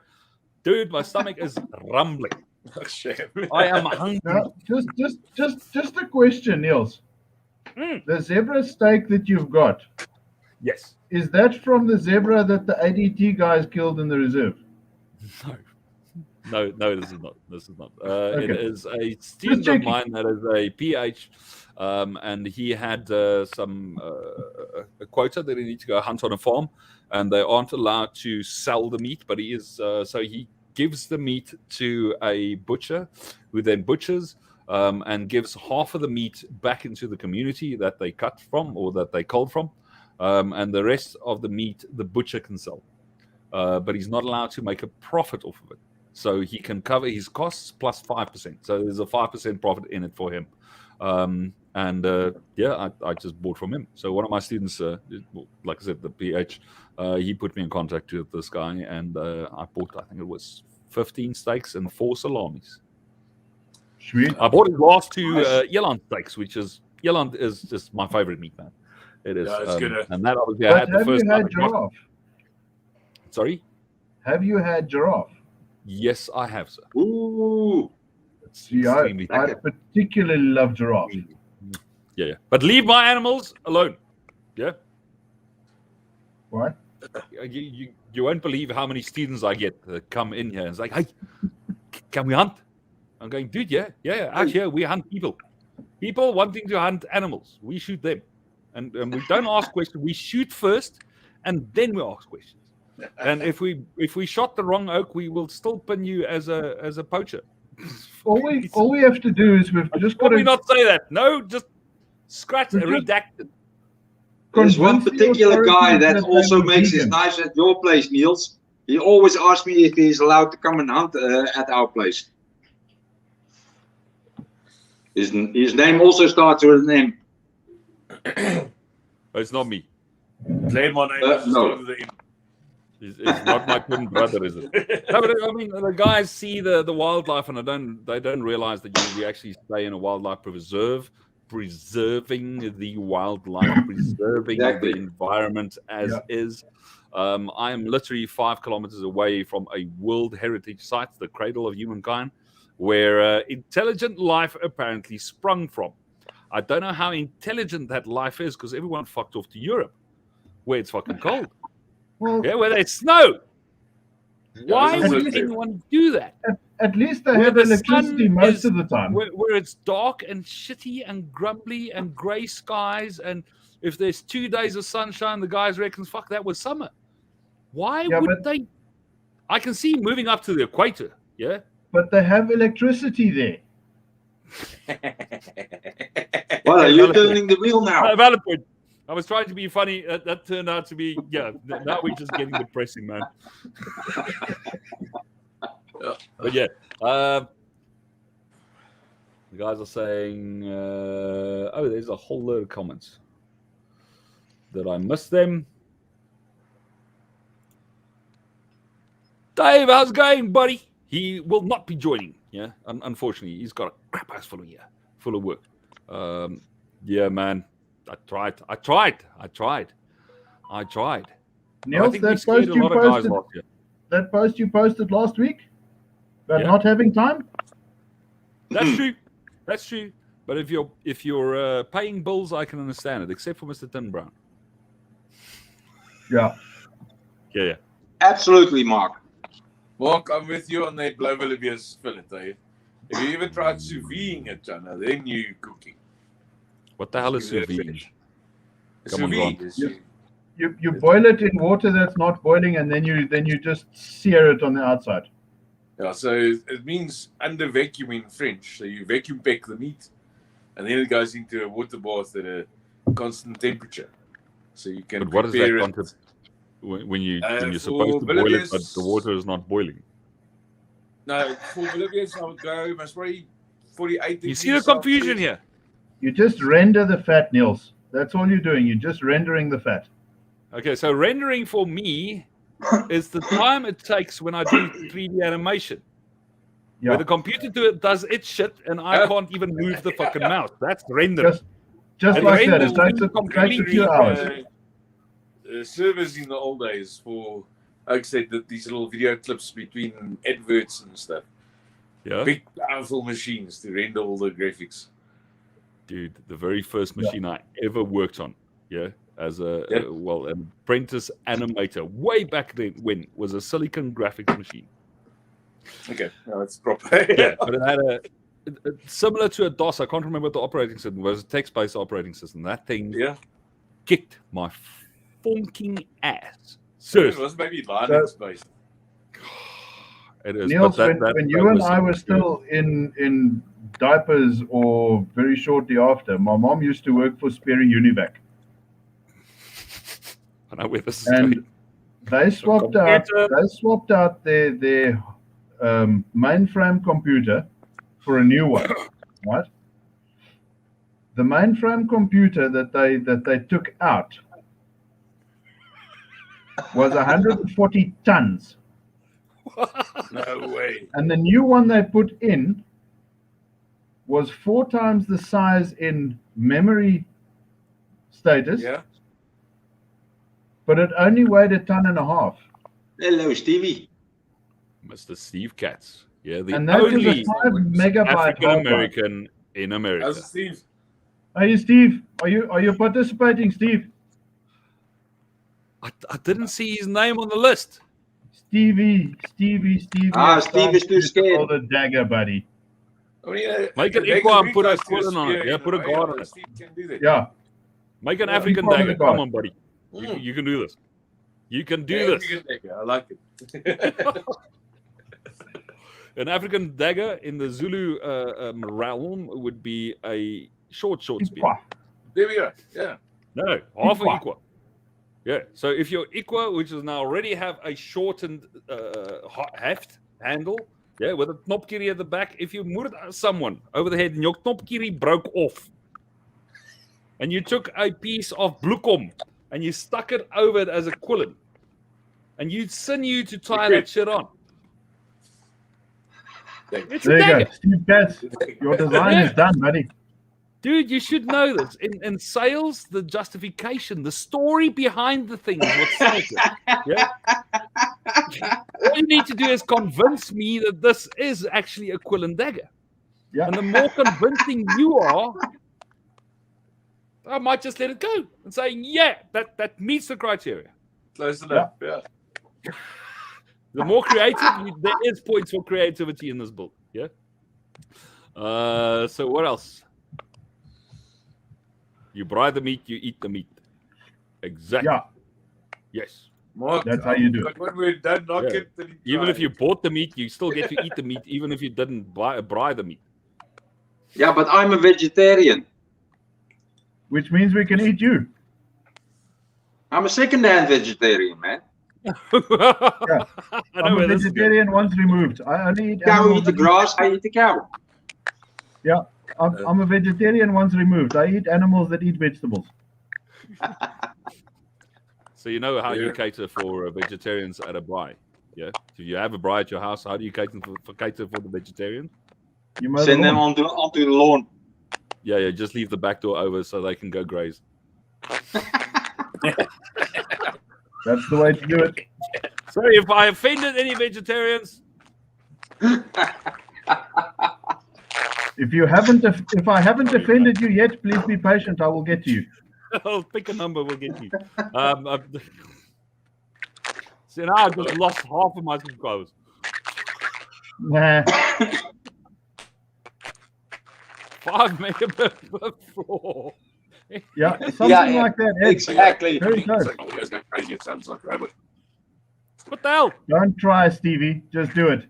Dude, my stomach is rumbling. Oh, shit. I am hungry. Now, just a question, Niels. The zebra steak that you've got, Yes. is that from the zebra that the ADT guys killed in the reserve? No, this is not. This is not. Okay. It is a student of checking. mine that is a PH, and he had some a quota that he needs to go hunt on a farm, and they aren't allowed to sell the meat. But he is so he gives the meat to a butcher, who then butchers and gives half of the meat back into the community that they cut from or that they culled from, and the rest of the meat the butcher can sell. But he's not allowed to make a profit off of it. So he can cover his costs plus 5%. So there's a 5% profit in it for him. I just bought from him. So one of my students, like I said, the PH, he put me in contact with this guy, and I bought, I think it was 15 steaks and 4 salamis. Sweet. I bought his last 2 eland steaks, which is eland is just my favorite meat, man. It is. Yeah, it's good. And that obviously I But had the have first you time. had giraffe? Sorry? Have you had giraffe? Yes, I have, sir. Ooh. It's See, I extremely particularly love giraffe. Yeah. But leave my animals alone. Yeah. Why? You won't believe how many students I get that come in here and it's like, hey, can we hunt? I'm going, dude, yeah. Out here we hunt people. People wanting to hunt animals. We shoot them. And we don't ask questions. We shoot first and then we ask questions. And if we shot the wrong oak, we will still pin you as a poacher. All we have to do is we've just got Probably to not say that. No, just scratch it, redact it. There's one convince the particular guy authorities that they also will makes beat his him. knives at your place, Niels. He always asks me if he's allowed to come and hunt at our place. His name also starts with an M. It's not me. Claim my name. No. It's not my twin brother, is it? No, but I mean, the guys see the wildlife, and they don't realize that we actually stay in a wildlife preserve, preserving the wildlife, preserving Exactly. the environment as is. I am literally 5 kilometers away from a World Heritage Site, the cradle of humankind, where intelligent life apparently sprung from. I don't know how intelligent that life is because everyone fucked off to Europe, where it's fucking cold. Well, Yeah, where there's snow. Why this is would true. anyone do that? at least they Where have the electricity sun most is- of the time. Where it's dark and shitty and grumbly and grey skies, and if there's 2 days of sunshine, the guys reckon, fuck, that was summer. Why Yeah, would but- they? I can see moving up to the equator, yeah? But they have electricity there. Well, are you turning the wheel now? Valid point. I was trying to be funny. That turned out to be, yeah, now we're just getting depressing, man. But yeah, the guys are saying, oh, there's a whole load of comments. Did I miss them? Dave, how's it going, buddy? He will not be joining. Yeah, unfortunately, he's got a crap house full of work. Yeah, man, I tried. Niels, think we that scared post a you lot of guys posted, last year. that post you posted last week about Yeah. not having time. That's true. That's true. But if you're paying bills, I can understand it, except for Mr. Tim Brown. Yeah. Yeah. Absolutely, Mark. Mark, I'm with you on that blow Olivia's fillet. Eh? Have you ever tried sous videing it, Jana? Then you cooking. What the hell is sous vide? Come on, Sous Grant. vide is You boil it in water that's not boiling, and then you just sear it on the outside. Yeah, so it means under vacuum in French. So you vacuum pack the meat, and then it goes into a water bath at a constant temperature. So you can But what is that prepare it. concept when you're for supposed to boil it, but Bolivia's- the water is not boiling? No, for Bolivians, I would go most probably 48 You degrees. see the confusion here? You just render the fat, Niels. That's all you're doing. You're just rendering the fat. Okay, so rendering for me is the time it takes when I do 3D animation. Yeah. Where the computer does its shit and I can't even move the fucking mouse. That's rendering. Just And like that. rendering It takes a few hours. Servers in the old days for, like I said, these little video clips between adverts and stuff. Yeah. Big, powerful machines to render all the graphics. Dude, the very first machine I ever worked on, as an apprentice animator, way back then when, was a Silicon graphics machine. Okay, no, it's proper. Yeah, but it had similar to a DOS. I can't remember what the operating system was. A text-based operating system. That thing kicked my funking ass. Seriously. It was maybe Linux based. It is. Niels, but when you and I were still in diapers or very shortly after, my mom used to work for Sperry Univac. I know where this is and going. They swapped out their mainframe computer for a new one, right? The mainframe computer that they took out was 140 tons. No way. And the new one they put in was 4 times the size in memory status. Yeah. But it only weighed 1.5 tons. Hello, Stevie. Mr. Steve Katz. Yeah, the And that was only a 5 megabyte African hard drive. American in America. How's Steve? Hey, Steve, are you participating, Steve? I didn't see his name on the list. Stevie. Ah, Steve is too scared. Oh, the dagger, buddy. I mean, Make it equal and put a colon on it. Yeah, put a guard on it. Steve can do that. Yeah. Make an Yeah, African equal with dagger. a guard. Come on, buddy. You can do this. You can do this. I like it. An African dagger in the Zulu realm would be a short spear. There we go. Yeah. No, half an equa. Yeah. So if your equa, which is now already have a shortened heft handle, with a knopkiri at the back, if you murdered someone over the head and your knopkiri broke off, and you took a piece of blukom and you stuck it over it as a quillen, and you'd sinew to tie that shit on. It's There a you dagger. go. Steve Katz, your design is done, buddy. Dude, you should know this. In sales, the justification, the story behind the thing is what sells it. Yeah? All you need to do is convince me that this is actually a quill and dagger. Yeah. And the more convincing you are, I might just let it go and say, yeah, that meets the criteria. Close enough. Yeah. The more creative, there is points for creativity in this build. Yeah. So what else? You braai the meat, you eat the meat. Exactly. Yeah. Yes. Mark, That's how you do it. When we're done, knock Yeah. it. Then Even if you bought the meat, you still get to eat the meat, even if you didn't braai the meat. Yeah, but I'm a vegetarian. Which means we can eat you. I'm a second-hand vegetarian, man. I know I'm where a this is going. vegetarian once removed. I only eat Cow animals eat the that grass, I eat the cow. Yeah, I'm a vegetarian once removed. I eat animals that eat vegetables. So you know how you Yeah. cater for vegetarians at a braai, yeah? So you have a braai at your house, how do you cater for the vegetarians? You mow the Send them lawn. onto the lawn. Yeah, just leave the back door over so they can go graze. That's the way to do it. So if I offended any vegetarians, If I haven't offended you yet, please be patient. I will get to you. I'll pick a number, we'll get you. So now I just lost half of my subscribers. Nah. 5 megabits per floor. Yeah, something Yeah, like that. Ed. Exactly. Very close. It sounds like robot. What the hell? Don't try, Stevie. Just do it.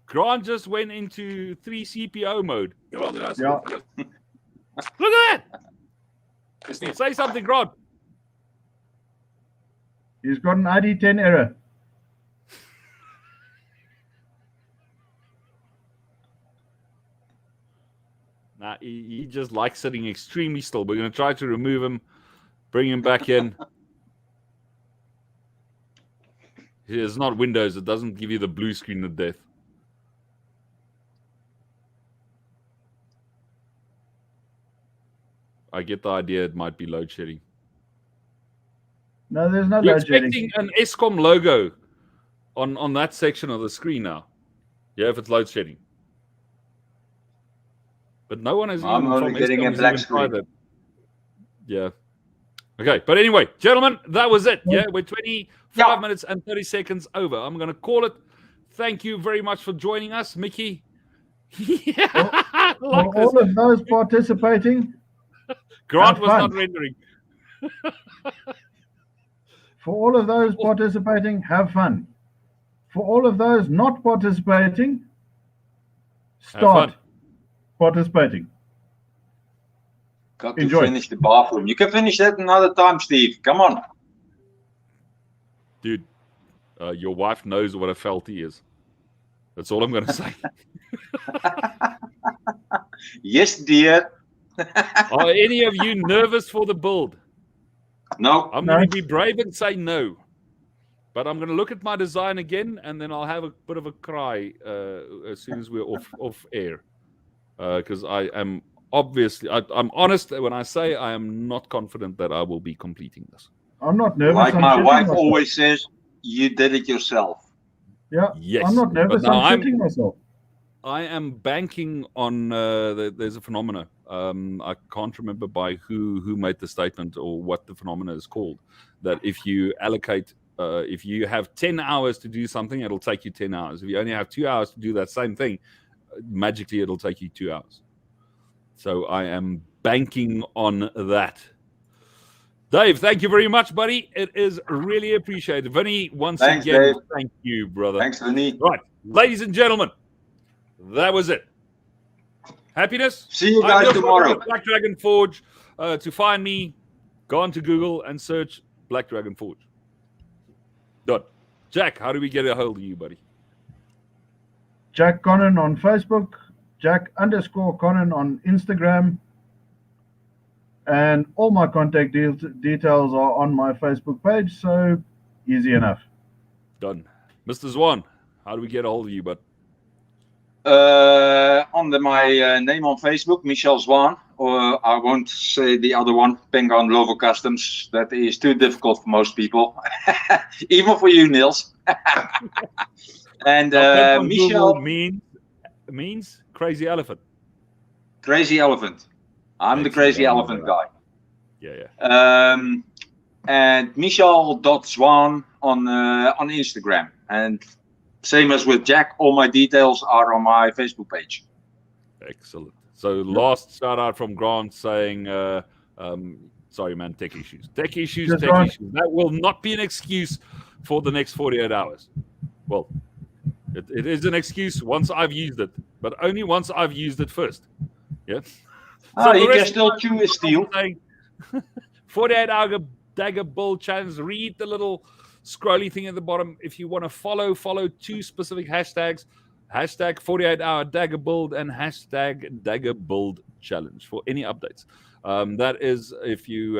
Grant just went into 3 CPO mode. Yeah. Look at that! Say something, Grant. He's got an ID10 error. He just likes sitting extremely still. We're going to try to remove him, bring him back in. It's not Windows. It doesn't give you the blue screen of death. I get the idea it might be load shedding. No, there's no You're load shedding. expecting an ESCOM logo on that section of the screen now. Yeah, if it's load shedding. But no one is I'm even only from getting ESCOM a has black even tried screen. that. Yeah. Okay, but anyway, gentlemen, that was it. Yeah, we're 25 minutes and 30 seconds over. I'm going to call it. Thank you very much for joining us, Mickey. For all of those participating, Grant have was fun. not rendering. For all of those participating, have fun. For all of those not participating, start fun. participating. Got to Enjoy. finish the bathroom. You can finish that another time, Steve. Come on. Dude, your wife knows what a felty is. That's all I'm going to say. Yes, dear. Are any of you nervous for the build? No. I'm going to be brave and say no. But I'm going to look at my design again, and then I'll have a bit of a cry as soon as we're off air. Because I am obviously, I'm honest when I say I am not confident that I will be completing this. I'm not nervous. Like I'm my shitting wife myself. always says, you did it yourself. Yeah. Yes. I'm not nervous. But now I'm shitting myself. I am banking on there's a phenomena. I can't remember by who made the statement or what the phenomena is called. That if you allocate, if you have 10 hours to do something, it'll take you 10 hours. If you only have 2 hours to do that same thing, magically it'll take you 2 hours. So I am banking on that. Dave, thank you very much, buddy. It is really appreciated. Vinny, once Thanks, again, Dave. thank you, brother. Thanks, Vinny. Right, ladies and gentlemen, that was it. Happiness. See you guys tomorrow. Black Dragon Forge. To find me, go on to Google and search Black Dragon Forge. Done. Jack, how do we get a hold of you, buddy? Jack Connon on Facebook, Jack_Connon on Instagram, and all my contact details are on my Facebook page, so easy enough. Done. Mr. Zwan, how do we get a hold of you, bud? Under my name on Facebook, Michel Zwan, or I won't say the other one, Penguin Lovo Customs. That is too difficult for most people, even for you, Niels. And Michel means crazy elephant. Crazy elephant. I'm the crazy elephant guy. Yeah. And Michel.Zwan on Instagram. And same as with Jack, all my details are on my Facebook page. Excellent. So last shout out from Grant saying, sorry, man, tech issues. Tech issues. That will not be an excuse for the next 48 hours. Well, it is an excuse once I've used it, but only once I've used it first. Yeah. So you can still chew his steel. 48-hour dagger build challenge. Read the little scrolly thing at the bottom. If you want to follow 2 specific hashtags, hashtag 48-hour dagger build and hashtag dagger build challenge for any updates. That is, if you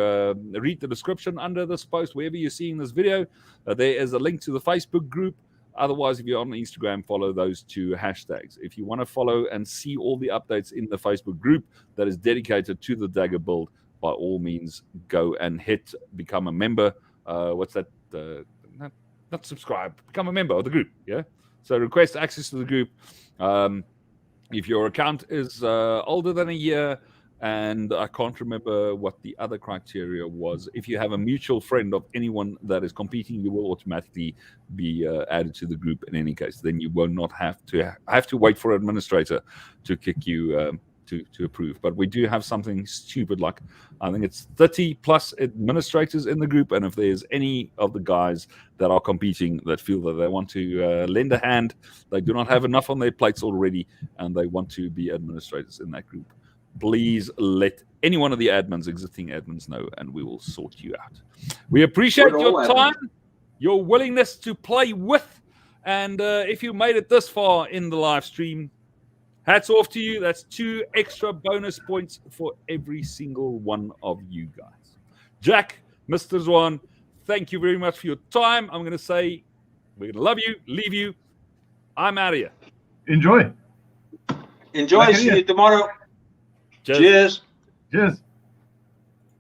read the description under this post, wherever you're seeing this video, there is a link to the Facebook group. Otherwise, if you're on Instagram, follow those 2 hashtags. If you want to follow and see all the updates in the Facebook group that is dedicated to the dagger build, by all means, go and become a member. What's that? Not subscribe, become a member of the group. Yeah. So request access to the group. If your account is older than a year, and I can't remember what the other criteria was. If you have a mutual friend of anyone that is competing, you will automatically be added to the group in any case. Then you will not have to wait for an administrator to kick you to approve. But we do have something stupid like, I think it's 30 plus administrators in the group, and if there's any of the guys that are competing that feel that they want to lend a hand, they do not have enough on their plates already, and they want to be administrators in that group, please let any one of the existing admins know, and we will sort you out. We appreciate your time, your willingness to play with, and if you made it this far in the live stream, Hats off to you. That's 2 extra bonus points for every single one of you guys. Jack, Mr. Zwan, thank you very much for your time. I'm going to say we're going to love you, leave you. I'm out of here. Enjoy. Enjoy. See you tomorrow. Cheers. Cheers. Cheers.